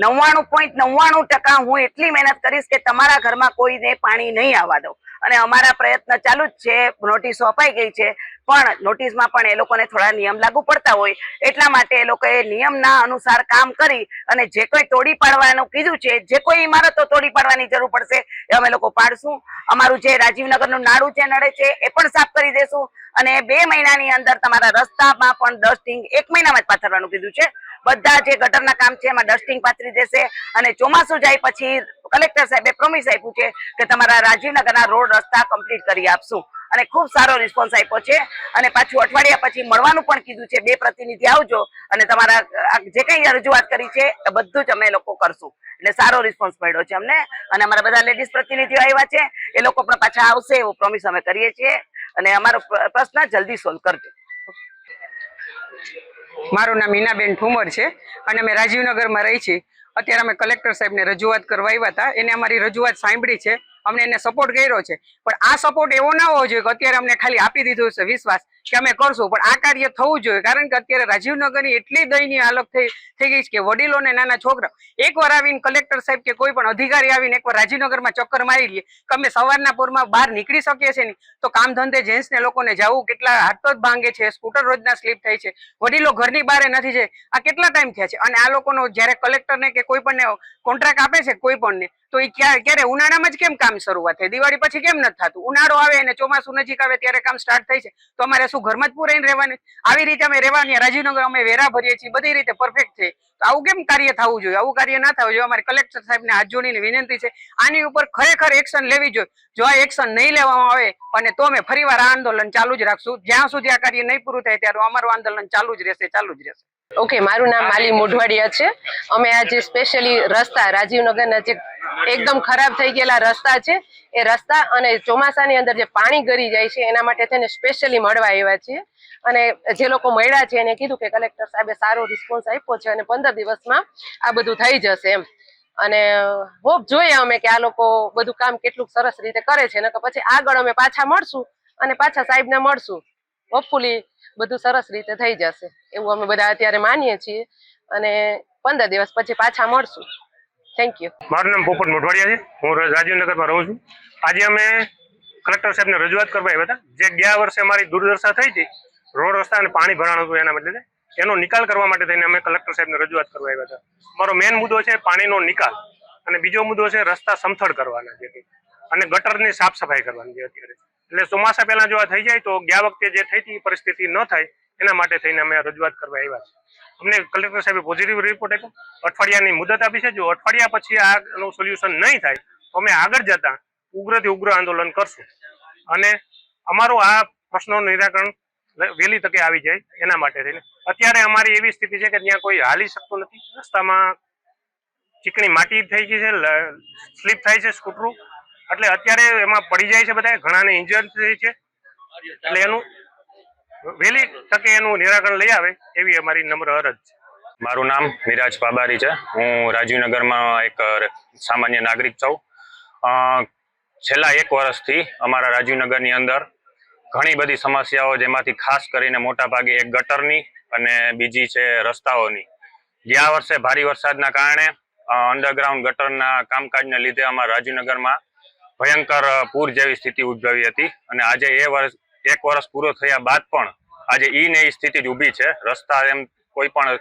99.99% હું એટલી મહેનત કરીશ કે તમારા ઘરમાં કોઈને પાણી નહીં આવવા દઉં. અને અમારા પ્રયત્ન ચાલુ જ છે. નોટિસો અપાઈ ગઈ છે, પણ નોટિસમાં પણ એ લોકોને થોડા નિયમ લાગુ પડતા હોય એટલા માટે એ લોકોએ નિયમના અનુસાર કામ કરી અને જે કોઈ તોડી પાડવાનું કીધું છે, જે કોઈ ઇમારતો તોડી પાડવાની જરૂર પડશે એ અમે લોકો પાડશું. અમારું જે રાજીવનગરનું નાળું જે નડે છે એ પણ સાફ કરી દેશું અને 2 મહિનાની અંદર તમારા રસ્તામાં પણ ડસ્ટિંગ 1 મહિનામાં જ પાથરવાનું કીધું છે. બધા જે ગટરના કામ છે એમાં ડસ્ટિંગ પાથરી દેશે અને ચોમાસું જાય પછી કલેક્ટર સાહેબે પ્રોમિસ આપ્યું છે કે તમારા રાજીવનગરના રોડ રસ્તા કમ્પ્લીટ કરી આપશું અને ખૂબ સારો રિસ્પોન્સ આપ્યો છે અને પાછું અઠવાડિયા પછી મળવાનું પણ કીધું છે. 2 પ્રતિનિધિ આવજો અને તમારા જે કંઈ રજૂઆત કરી છે એ બધું જ અમે લોકો કરશું. એટલે સારો રિસ્પોન્સ મળ્યો છે અમને અને અમારા બધા લેડીઝ પ્રતિનિધિઓ આવ્યા છે, એ લોકો પણ પાછા આવશે એવું પ્રોમિસ અમે કરીએ છીએ અને અમારો પ્રશ્ન જલ્દી સોલ્વ કરજો. મારું નામ મીનાબેન ઠુમર છે અને અમે રાજીવનગરમાં રહી છીએ. અત્યારે અમે કલેક્ટર સાહેબને રજૂઆત કરવા આવ્યા હતા. એને અમારી રજૂઆત સાંભળી છે, અમને એને સપોર્ટ કર્યો છે, પણ આ સપોર્ટ એવો ના હોવો જોઈએ કે અત્યારે અમને ખાલી આપી દીધો છે વિશ્વાસ કે અમે કરશું, પણ આ કાર્ય થવું જોઈએ. કારણ કે અત્યારે રાજીવનગરની એટલી દયનીય હાલત થઈ ગઈ છે કે વડીલો ને નાના છોકરા એકવાર આવીને કલેક્ટર સાહેબ કે કોઈ પણ અધિકારી આવીને એકવાર રાજીવનગરમાં ચક્કર મારી લઈએ કે અમે સવારના પોરમાં બહાર નીકળી શકીએ છીએ નહીં, તો કામ ધંધે જેન્ટ્સ ને લોકોને જવું કેટલા હાથ પગ ભાંગે છે, સ્કૂટર રોજના સ્લીપ થાય છે, વડીલો ઘરની બહાર નથી જાય. આ કેટલા ટાઈમ થયા છે અને આ લોકોનો જયારે કલેક્ટર ને કે કોઈ પણ કોન્ટ્રાક્ટ આપે છે કોઈ પણ ને, તો એ ક્યારે ઉનાળામાં જ કેમ કામ શરૂઆત થાય, દિવાળી પછી કેમ નથી થતું? ઉનાળો આવે અને ચોમાસું નજીક આવે ત્યારે કામ સ્ટાર્ટ થાય છે, તો અમારે શું ઘરમાં જ પૂરાઈને રહેવાની? આવી રીતે અમે રહેવાની. રાજીવનગર અમે વેરા ભરીએ છીએ, બધી રીતે પરફેક્ટ છે, તો આવું કેમ કાર્ય થવું જોઈએ? આવું કાર્ય ના થવું જોઈએ. અમારે કલેક્ટર સાહેબને હાથ જોડીને વિનંતી છે, આની ઉપર ખરેખર એક્શન લેવી જોઈએ. જો આ એક્શન નહીં લેવામાં આવે અને તો અમે ફરીવાર આ આંદોલન ચાલુ જ રાખશું. જ્યાં સુધી આ કાર્ય નહીં પૂરું થાય ત્યારે અમારું આંદોલન ચાલુ જ રહેશે. ઓકે, મારું નામ માલી મોઢવાડિયા છે. અમે આજે સ્પેશિયલી રસ્તા રાજીવનગરના જે એકદમ ખરાબ થઈ ગયેલા રસ્તા છે એ રસ્તા અને ચોમાસાની અંદર જે પાણી ગરી જાય છે એના માટે થઈને સ્પેશિયલી મળવા આવ્યા છીએ. અને જે લોકો મળ્યા છે એને કીધું કે કલેક્ટર સાહેબે સારો રિસ્પોન્સ આપ્યો છે અને 15 દિવસમાં આ બધું થઈ જશે એમ. અને હોપ જોઈએ અમે કે આ લોકો બધું કામ કેટલું સરસ રીતે કરે છે, નકર પછી આગળ અમે પાછા મળશું અને પાછા સાહેબને મળશું. હોપફુલી બધું સરસ રીતે થઈ જશે એવું અમે બધા અત્યારે માનીએ છીએ અને 15 દિવસ પછી પાછા મળશું. Thank you. મારું નામ પોપટ મોઢવાડિયા છે, હું રાજીવનગરમાં રહું છું. આજે અમે કલેક્ટર સાહેબને રજૂઆત કરવા આવ્યા હતા. જે ગયા વર્ષે અમારી દુર્દશા થઈ હતી, રોડ રસ્તા અને પાણી ભરાણું હતું, એના બદલે એનો નિકાલ કરવા માટે થઈને અમે કલેક્ટર સાહેબને રજૂઆત કરવા આવ્યા હતા. મારો મેઇન મુદ્દો છે પાણીનો નિકાલ અને બીજો મુદ્દો છે રસ્તા સમથળ કરવાના છે અને ગટરની સાફ સફાઈ કરવાની છે અત્યારે. એટલે ચોમાસા પહેલા જો આ થઈ જાય તો ગયા વખતે જે થઈ હતી પરિસ્થિતિ ન થાય એના માટે થઈને અમે રજૂઆત કરવા આવ્યા છે. અમને કલેક્ટર સાહેબે પોઝિટિવ રિપોર્ટ આપ્યો, અઠવાડિયાની મુદત આપી છે. જો અઠવાડિયા પછી આનું સોલ્યુશન નહીં થાય તો અમે આગળ જતા ઉગ્રથી ઉગ્ર આંદોલન કરશું અને અમારું આ પ્રશ્નોનું નિરાકરણ વહેલી તકે આવી જાય એના માટે થઈને. અત્યારે અમારી એવી સ્થિતિ છે કે ત્યાં કોઈ હાલી શકતું નથી. રસ્તામાં ચીકણી માટી થઈ ગઈ છે, સ્લીપ થાય છે સ્કૂટરું, એટલે અત્યારે એમાં પડી જાય છે બધા, ઘણાને ઇન્જર થઈ છે. એટલે એનું વહેલી તકે એનું નિરાકરણ લઈ આવે એવી અમારી નમ્ર અરજ છે. મારું નામ મિરાજ પાબારી છે. હું રાજીવનગરમાં એક સામાન્ય નાગરિક છું. છેલ્લા 1 વર્ષથી અમારા રાજીવનગરની અંદર ઘણી બધી સમસ્યાઓ, જેમાંથી ખાસ કરીને મોટા ભાગે એક ગટરની અને બીજી છે રસ્તાઓની. ગયા વર્ષે ભારે વરસાદના કારણે અંડરગ્રાઉન્ડ ગટરના કામકાજને લીધે અમારા રાજીવનગરમાં ભયંકર પૂર જેવી સ્થિતિ ઉદ્ભવી હતી અને આજે 1 વર્ષ પૂરો થયા બાદ પણ આજે એ સ્થિતિ જ ઊભી છે. રસ્તા એમ કોઈ પણ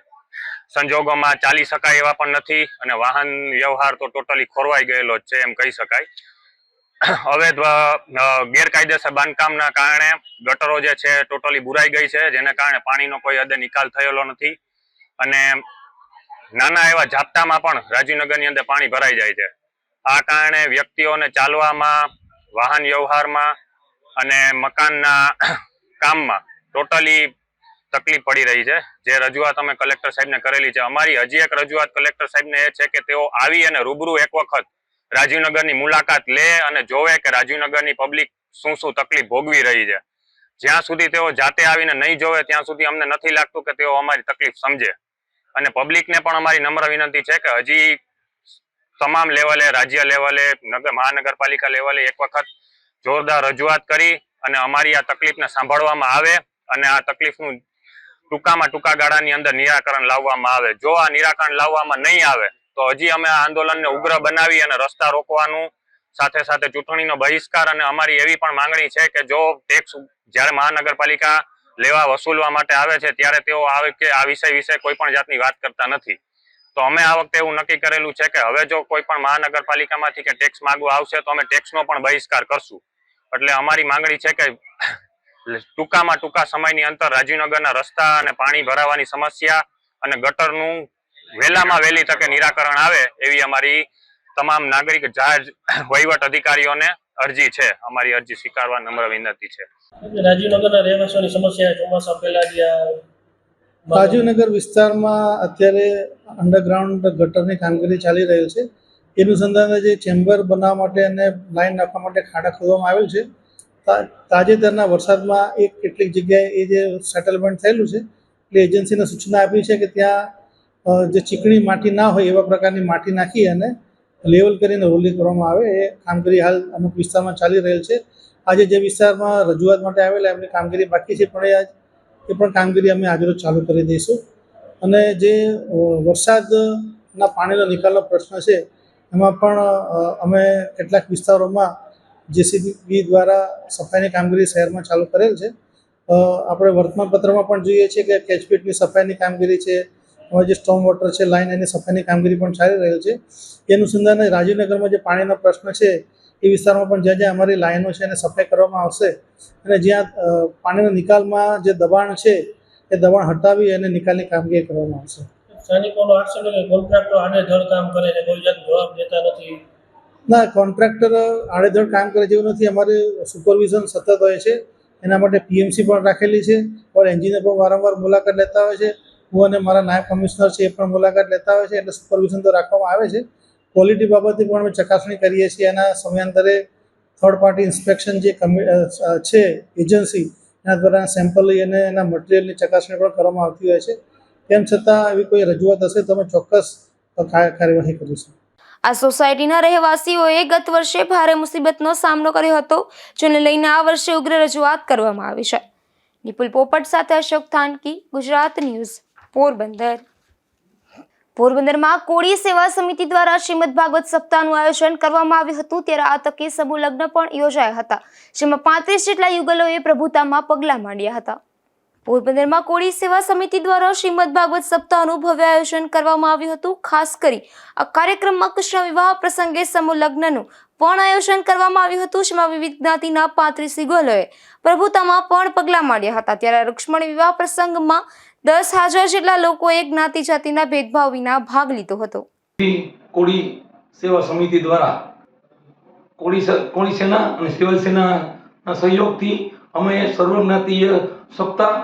સંજોગોમાં ચાલી શકાય એવા પણ નથી અને વાહન વ્યવહાર તો ટોટલી ખોરવાઈ ગયેલો જ છે એમ કહી શકાય. અવૈધ ગેરકાયદેસર બાંધકામના કારણે ગટરો જે છે ટોટલી બુરાઈ ગઈ છે, જેના કારણે પાણીનો કોઈ હદે નિકાલ થયેલો નથી અને નાના એવા ઝાપટામાં પણ રાજીવનગરની અંદર પાણી ભરાઈ જાય છે. આ કારણે વ્યક્તિઓને ચાલવામાં, વાહન વ્યવહારમાં અને મકાનના કામમાં ટોટલી તકલીફ પડી રહી છે. જે રજૂઆત અમે કલેક્ટર સાહેબને કરેલી છે, અમારી હજી એક રજૂઆત કલેક્ટર સાહેબને એ છે કે તેઓ આવી અને રૂબરૂ એક વખત રાજીવનગરની મુલાકાત લે અને જોવે કે રાજીવનગરની પબ્લિક શું તકલીફ ભોગવી રહી છે. જ્યાં સુધી તેઓ જાતે આવીને નહીં જોવે ત્યાં સુધી અમને નથી લાગતું કે તેઓ અમારી તકલીફ સમજે. અને પબ્લિકને પણ અમારી નમ્ર વિનંતી છે કે હજી તમામ લેવલે, રાજ્ય લેવલે, મહાનગરપાલિકા લેવલે એક વખત જોરદાર રજૂઆત કરી અને અમારી આ તકલીફને સાંભળવામાં આવે અને આ તકલીફનું ટૂંકા ગાળાની અંદર નિરાકરણ લાવવામાં આવે. જો આ નિરાકરણ લાવવામાં નહીં આવે તો હજી અમે આ આંદોલનને ઉગ્ર બનાવી અને રસ્તા રોકવાનું, સાથે સાથે ચૂંટણીનો બહિષ્કાર અને અમારી એવી પણ માંગણી છે કે જો ટેક્સ જ્યારે મહાનગરપાલિકા લેવા વસૂલવા માટે આવે છે ત્યારે તેઓ આવે કે આ વિષય વિશે કોઈ પણ જાતની વાત કરતા નથી. તો અમે આ વખતે એવું નક્કી કરેલું છે કે હવે જો કોઈ પણ મહાનગરપાલિકામાંથી કે ટેક્સ માંગવા આવશે તો અમે ટેક્સનો પણ બહિષ્કાર કરશું. એટલે અમારી માંગણી છે કે ટૂંકામાં ટૂંકા સમયની અંદર રાજીવનગરના રસ્તા અને પાણી ભરાવાની સમસ્યા અને ગટરનું વહેલામાં વહેલી તકે નિરાકરણ આવે એવી અમારી તમામ નાગરિક જાહેર વહીવટ અધિકારીઓને અરજી છે, અમારી અરજી સ્વીકારવા નમ્ર વિનંતી છે. રાજીવનગરના રહેવાસીઓની સમસ્યા ચોમાસા પહેલા જે રાજીવનગર વિસ્તારમાં અત્યારે અંડરગ્રાઉન્ડ ગટરની કામગીરી ચાલી રહેલ છે. એ અનુસંધાને જે ચેમ્બર બનાવવા માટે અને લાઈન નાખવા માટે ખાડા ખોદવામાં આવેલ છે. તાજેતરના વરસાદમાં કેટલીક જગ્યાએ એ જે સેટલમેન્ટ થયેલું છે એટલે એજન્સીને સૂચના આપી છે કે ત્યાં જે ચીકણી માટી ના હોય એવા પ્રકારની માટી નાખી અને લેવલ કરીને રોલિંગ કરવામાં આવે. એ કામગીરી હાલ અમુક વિસ્તારમાં ચાલી રહેલ છે. આજે જે વિસ્તારમાં રજૂઆત માટે આવેલા એમની કામગીરી બાકી છે, પણ એ પણ કામગીરી અમે આજરોજ ચાલુ કરી દઈશું. અને જે વરસાદના પાણીનો નિકાલનો પ્રશ્ન છે એમાં પણ અમે કેટલાક વિસ્તારોમાં જેસીબી દ્વારા સફાઈની કામગીરી શહેરમાં ચાલુ કરેલ છે. આપણે વર્તમાનપત્રમાં પણ જોઈએ છીએ કે કેચપીટની સફાઈની કામગીરી છે, હવે જે સ્ટોમ વોટર છે લાઈન એની સફાઈની કામગીરી પણ ચાલી રહેલ છે. એ અનુસંધાને રાજીવનગરમાં જે પાણીનો પ્રશ્ન છે એ વિસ્તારમાં પણ જ્યાં જ્યાં અમારી લાઈનો છે એને સફાઈ કરવામાં આવશે અને જ્યાં પાણીના નિકાલમાં જે દબાણ છે એ દબાણ હટાવી અને નિકાલની કામગીરી કરવામાં આવશે. સ્થાનિકોનો આક્ષેપ છે કે કોન્ટ્રાક્ટર આડેધડ કામ કરે છે, કોઈ જાતનો જવાબ દેતા નથી. ના, કોન્ટ્રાક્ટર આડેધડ કામ કરે જેવું નથી. અમારે સુપરવિઝન સતત હોય છે. એના માટે પીએમસી પણ રાખેલી છે और એન્જિનિયર પણ વારંવાર મુલાકાત લેતા હોય છે. હું અને મારા નાયબ કમિશનર છે એ પણ મુલાકાત લેતા હોય છે. એટલે સુપરવિઝન તો રાખવામાં આવે છે. ક્વોલિટી બાબતે પણ અમે ચકાસણી કરીએ છીએ. એના સમયાંતરે થર્ડ પાર્ટી ઇન્સ્પેક્શન જે છે એજન્સી એના દ્વારા સેમ્પલ લઈ અને એના મટીરિયલની ચકાસણી પણ કરવામાં આવતી હોય છે. તેમ છતાં એવી કોઈ રજૂઆત હશે તો અમે ચોક્કસ કાર્યવાહી કરીશું. આ સોસાયટીના રહેવાસીઓએ ગત વર્ષે ભારે મુસીબતનો સામનો કર્યો હતો, જેને લઈને આ વર્ષે ઉગ્ર રજૂઆત કરવામાં આવી છે. નિપુલ પોપટ સાથે અશોક થાનકી, ગુજરાત ન્યૂઝ, પોરબંદર. પોરબંદરમાં કોળી સેવા સમિતિ દ્વારા શ્રીમદ ભાગવત સપ્તાહનું આયોજન કરવામાં આવ્યું હતું. ત્યારે આ તકે સમૂહ લગ્ન પણ યોજાયા હતા, જેમાં 35 જેટલા યુગલોએ પ્રભુતામાં પગલાં માંડ્યા હતા. પોરબંદરમાં કોળી સેવા સમિતિ દ્વારા શ્રીમદ ભાગવત સપ્તાહનું ભવ્ય આયોજન કરવામાં આવ્યું હતું. ખાસ કરી આ કાર્યક્રમમાં કૃષ્ણ વિવાહ પ્રસંગે સમૂહ લગ્નનું પણ આયોજન કરવામાં આવ્યું હતું, જેમાં વિવિધ જ્ઞાતિના 35 યુગલોએ પ્રભુતામાં પણ પગલાં માંડ્યા હતા. ત્યારે રૂક્ષ્મણી વિવાહ પ્રસંગમાં 10,000 જેટલા લોકોએ જ્ઞાતિ જાતિના ભેદભાવ વિના ભાગ લીધો હતો. કોળી સેવા સમિતિ દ્વારા કોળી સેના અને સિવિલ સેનાના સહયોગથી અમે સર્વજ્ઞાતીય સપ્તાહ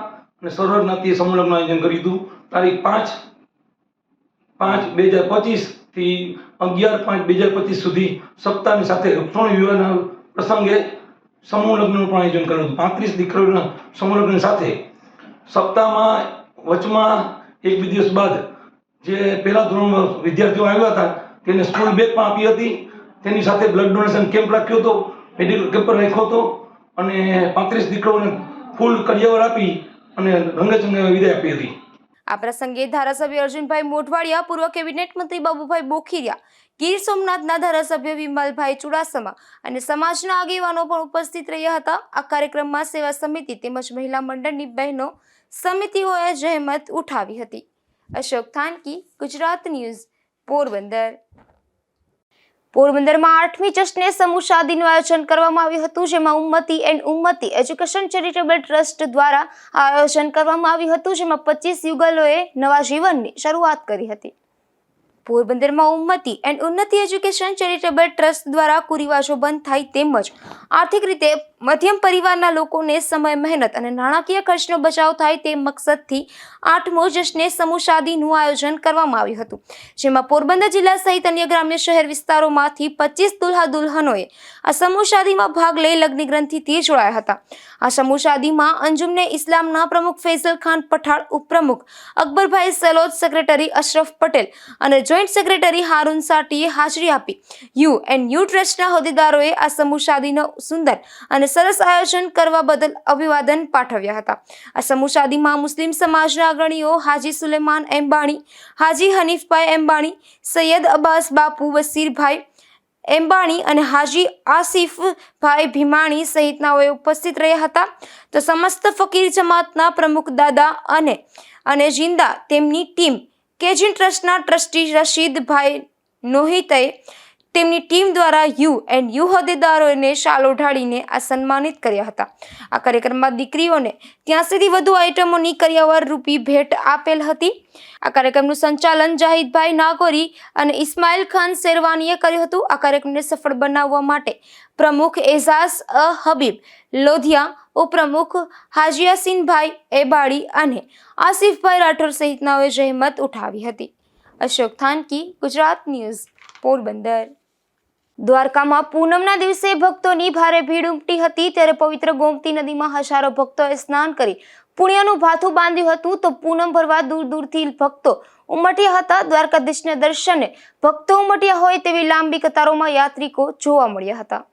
અને સર્વજ્ઞાતીય સંમેલનનું આયોજન કર્યું હતું. તારીખ 5/5/2025 થી 11/5/2025 સુધી સપ્તાહની સાથે રૂક્ષ્મણી વિવાહના પ્રસંગે સમૂહ લગ્નનું પણ આયોજન કર્યું હતું. 35 દીકરીઓના સમૂહ લગ્ન સાથે સપ્તાહમાં વચમાં એક બે દિવસ બાદ જે પહેલા ધોરણમાં વિદ્યાર્થીઓ આવ્યા હતા તેને સ્કૂલ બેગ પણ આપી હતી. તેની સાથે બ્લડ ડોનેશન કેમ્પ રાખ્યો હતો, મેડિકલ કેમ્પ રાખ્યો હતો અને 35 દીકરીઓને ફૂલ કરિયાવર આપી અને રંગેચંગે વિદાય આપી હતી. આ પ્રસંગે ધારાસભ્ય અર્જુનભાઈ મોઢવાડિયા, પૂર્વ કેબિનેટ મંત્રી બાબુભાઈ બોખીરિયા, ગીર સોમનાથના ધારાસભ્ય વિમલભાઈ ચુડાસમા અને સમાજના આગેવાનો પણ ઉપસ્થિત રહ્યા હતા. આ કાર્યક્રમમાં સેવા સમિતિ તેમજ મહિલા મંડળની બહેનો સમિતિઓએ જહેમત ઉઠાવી હતી. અશોક થાનકી, ગુજરાત ન્યૂઝ, પોરબંદર. પોરબંદરમાં 8મી જશ્ને સમૂહ શાદીનું આયોજન કરવામાં આવ્યું હતું, જેમાં ઉમ્મતી એન્ડ ઉમ્મતી એજ્યુકેશન ચેરિટેબલ ટ્રસ્ટ દ્વારા આયોજન કરવામાં આવ્યું હતું, જેમાં 25 યુગલોએ નવા જીવનની શરૂઆત કરી હતી. પોરબંદરમાં ઉમ્મતી એન્ડ ઉન્નતિ એજ્યુકેશન ચેરિટેબલ ટ્રસ્ટ દ્વારા કુરિવાજો બંધ થાય તેમજ આર્થિક રીતે મધ્યમ પરિવારના લોકોને સમય, મહેનત અને નાણાકીય ખર્ચનો બચાવ થાય તે મકસદથી 8મો જશ્ને સમૂહ શાદીનું આયોજન કરવામાં આવ્યું હતું, જેમાં પોરબંદર જિલ્લા સહિત અન્ય ગ્રામ્ય શહેર વિસ્તારોમાંથી 25 દુલ્હા દુલ્હનોએ આ સમૂહ શાદીમાં ભાગ લઈ લગ્ન ગ્રંથિથી જોડાયા હતા. આ સમૂહ શાદીમાં અંજુમને ઇસ્લામના પ્રમુખ ફૈઝલ ખાન પઠાણ, ઉપપ્રમુખ અકબરભાઈ સલોદ, સેક્રેટરી અશરફ પટેલ અને જોઈન્ટ સેક્રેટરી હારૂન સાટીએ હાજરી આપી. યુ ટ્રસ્ટના હોદ્દેદારોએ આ સમૂહ શાદીનો સુંદર અને સરસ આયોજન કરવા બદલ અભિવાદન પાઠવ્યા હતા. આ સમૂહ શાદીમાં મુસ્લિમ સમાજના અગ્રણીઓ હાજી સુલેમાન એમ્બાણી, હાજી હનીફભાઈ એમ્બાણી, સૈયદ અબ્બાસ બાપુ, વસીરભાઈ એમ્બાણી અને હાજી આસિફભાઈ ભીમાણી સહિતનાઓએ ઉપસ્થિત રહ્યા હતા. તો સમસ્ત ફકીર જમાતના પ્રમુખ દાદા અને જિંદા તેમની ટીમ, કેજીન ટ્રસ્ટના ટ્રસ્ટી રશીદભાઈ નોહિતે, તેમની ટીમ દ્વારા યુ હોદ્દેદારોને શાલ ઓઢાડીને આ સન્માનિત કર્યા હતા. આ કાર્યક્રમમાં દીકરીઓને 83થી વધુ આઇટમોની કરિયાવર રૂપી ભેટ આપેલ હતી. આ કાર્યક્રમનું સંચાલન જાહિદભાઈ નાગોરી અને ઇસ્માઇલ ખાન શેરવાનીએ કર્યું હતું. આ કાર્યક્રમને સફળ બનાવવા માટે પ્રમુખ એઝાઝ હબીબ લોધિયા, ઉપપ્રમુખ હાજીયાસીનભાઈ એબાડી અને આસિફભાઈ રાઠોડ સહિતનાઓએ જહેમત ઉઠાવી હતી. અશોક થાનકી, ગુજરાત ન્યૂઝ, પોરબંદર. દ્વારકામાં પૂનમના દિવસે ભક્તોની ભારે ભીડ ઉમટી હતી. ત્યારે પવિત્ર ગોમતી નદીમાં હજારો ભક્તોએ સ્નાન કરી પુણ્યનું ભાથું બાંધ્યું હતું. તો પૂનમ ભરવા દૂર દૂરથી ભક્તો ઉમટ્યા હતા. દ્વારકાધીશના દર્શને ભક્તો ઉમટ્યા હોય તેવી લાંબી કતારોમાં યાત્રિકો જોવા મળ્યા હતા.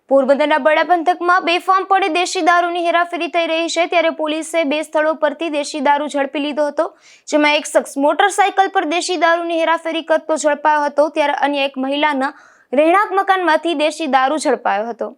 પોરબંદરના બડા પંથકમાં બેફામપણે દેશી દારૂની હેરાફેરી થઈ રહી છે. ત્યારે પોલીસે 2 સ્થળો પરથી દેશી દારૂ ઝડપી લીધો હતો. જેમાં એક શખ્સ મોટરસાયકલ પર દેશી દારૂની હેરાફેરી કરતો ઝડપાયો હતો. ત્યારે અન્ય એક મહિલાના રહેણાંક મકાનમાંથી દેશી દારૂ ઝડપાયો હતો.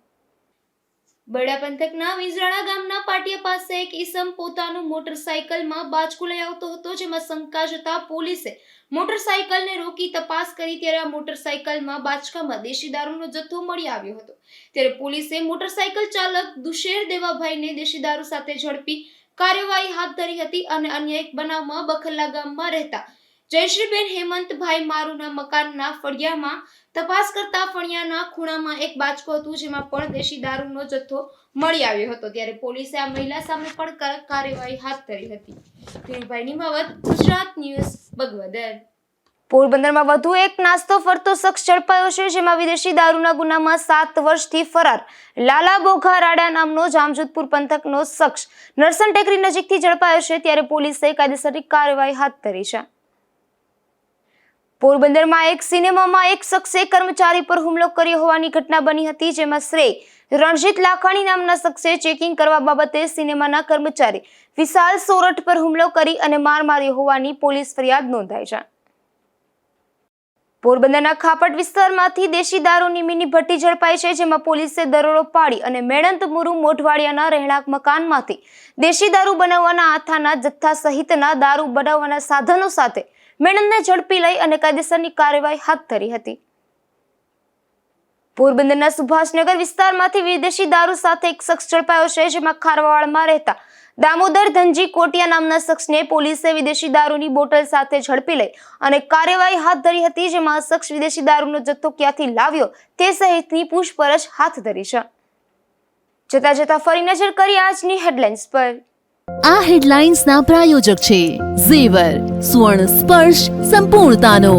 બડા પંથકના વિંજરાણા ગામના પાટિયા પાસે એક ઈસમ પોતાનું મોટરસાયકલમાં બાચકું લઈ આવતો હતો. જેમાં શંકા જતા પોલીસે મોટરસાયકલને રોકી તપાસ કરી. ત્યારે આ મોટરસાયકલમાં બાચકામાં દેશી દારૂનો જથ્થો મળી આવ્યો હતો. ત્યારે પોલીસે મોટરસાયકલ ચાલક દુશેર દેવાભાઈને દેશી દારૂ સાથે ઝડપી કાર્યવાહી હાથ ધરી હતી. અને અન્ય એક બનાવમાં બખલ્લા ગામમાં રહેતા જયશ્રીબેન હેમંતભાઈ મારુના મકાનના ફળિયામાં તપાસ કરતા ફળિયાના ખૂણામાં એક બાચકો હતું. જેમાં પણ દેશી દારૂનો જથ્થો મળી આવ્યો હતો. ત્યારે પોલીસે આ મહિલા સામે પણ કડક કાર્યવાહી હાથ ધરી હતી. ધીરુભાઈ નિમાવત, ગુજરાત ન્યૂઝ, બગવદર. પોરબંદરમાં વધુ એક નાસ્તો ફરતો શખ્સ ઝડપાયો છે. જેમાં વિદેશી દારૂના ગુનામાં 7 વર્ષથી ફરાર લાલા બોઘા રાડા નામનો જામજોધપુર પંથકનો શખ્સ નરસણ ટેકરી નજીકથી ઝડપાયો છે. ત્યારે પોલીસે કાયદેસરની કાર્યવાહી હાથ ધરી છે. પોરબંદરમાં એક સિનેમામાં એક શખ્સે કર્મચારી પર હુમલો કર્યો હોવાની ઘટના બની હતી. જેમાં શ્રેય રણજીત લાખાણી નામના શખ્સે ચેકિંગ કરવા બાબતે સિનેમાના કર્મચારી વિશાલ સોરઠ પર હુમલો કરી અને માર માર્યો હોવાની પોલીસ ફરિયાદ નોંધાઈ છે. પોરબંદરના ખાપટ વિસ્તારમાંથી દેશી દારૂની મિની ભટ્ટી ઝડપાઈ છે. જેમાં પોલીસે દરોડો પાડી અને મેણંત મુરુ મોઢવાડિયાના રહેણાંક મકાનમાંથી દેશી દારૂ બનાવવાના આથાના જથ્થા સહિતના દારૂ બનાવવાના સાધનો સાથે મેણંદને ઝડપી લઈ અને કાયદેસરની કાર્યવાહી હાથ ધરી હતી. પોરબંદરના સુભાષનગર વિસ્તારમાંથી વિદેશી દારૂ સાથે એક શખ્સ ઝડપાયો છે. જેમાં ખારવાવાડમાં રહેતા દામોદર ધનજી કોટિયા નામના શખ્સને પોલીસે વિદેશી દારૂની બોટલ સાથે ઝડપી લઈ અને કાર્યવાહી હાથ ધરી હતી. જેમાં શખ્સ વિદેશી દારૂનો જથ્થો ક્યાંથી લાવ્યો તે સહિતની પૂછપરછ હાથ ધરી છે. જતા ફરી નજર કરી આજની હેડલાઇન્સ પર. આ હેડલાઇન્સના પ્રાયોજક છે ઝેવર, સુવર્ણ સ્પર્શ સંપૂર્ણતાનો.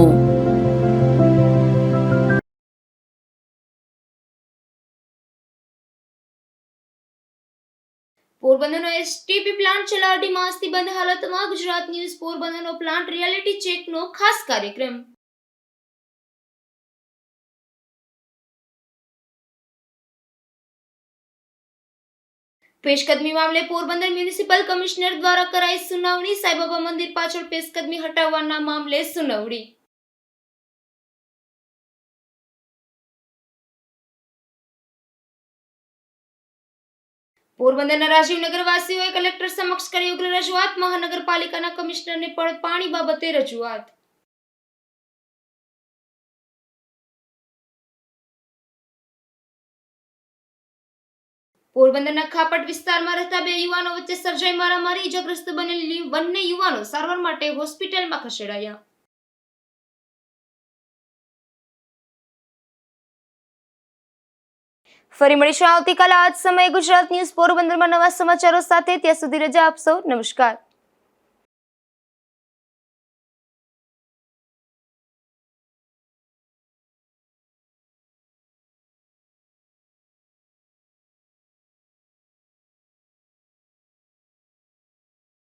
પોરબંદરનો એસટીપી પ્લાન્ટ છેલ્લા 2.5 માસથી બંધ હાલતમાં. ગુજરાત ન્યૂઝ પોરબંદરનો પ્લાન્ટ રિયાલિટી ચેકનો ખાસ કાર્યક્રમ. પેશકદમી મામલે પોરબંદર મ્યુનિસિપલ કમિશનર દ્વારા કરાઈ સુનાવણી. સાઈબાબા મંદિર પાછળ પેશકદમી હટાવવાના મામલે સુનાવણી. પોરબંદરના રાજીવનગર વાસીઓએ કલેક્ટર સમક્ષ કરી ઉગ્ર રજૂઆત. મહાનગરપાલિકાના કમિશનરને પણ પાણી બાબતે રજૂઆત. પોરબંદરના ખાપટ વિસ્તારમાં રહેતા 2 યુવાનો વચ્ચે સર્જાઈ મારામારી. ઇજાગ્રસ્ત બનેલ બંને યુવાનો સારવાર માટે હોસ્પિટલમાં ખસેડાયા. ફરી મળીશું આવતીકાલે આ જ સમયે ગુજરાત ન્યૂઝ પોરબંદરમાં નવા સમાચારો સાથે. ત્યાં સુધી રજા આપશો. નમસ્કાર.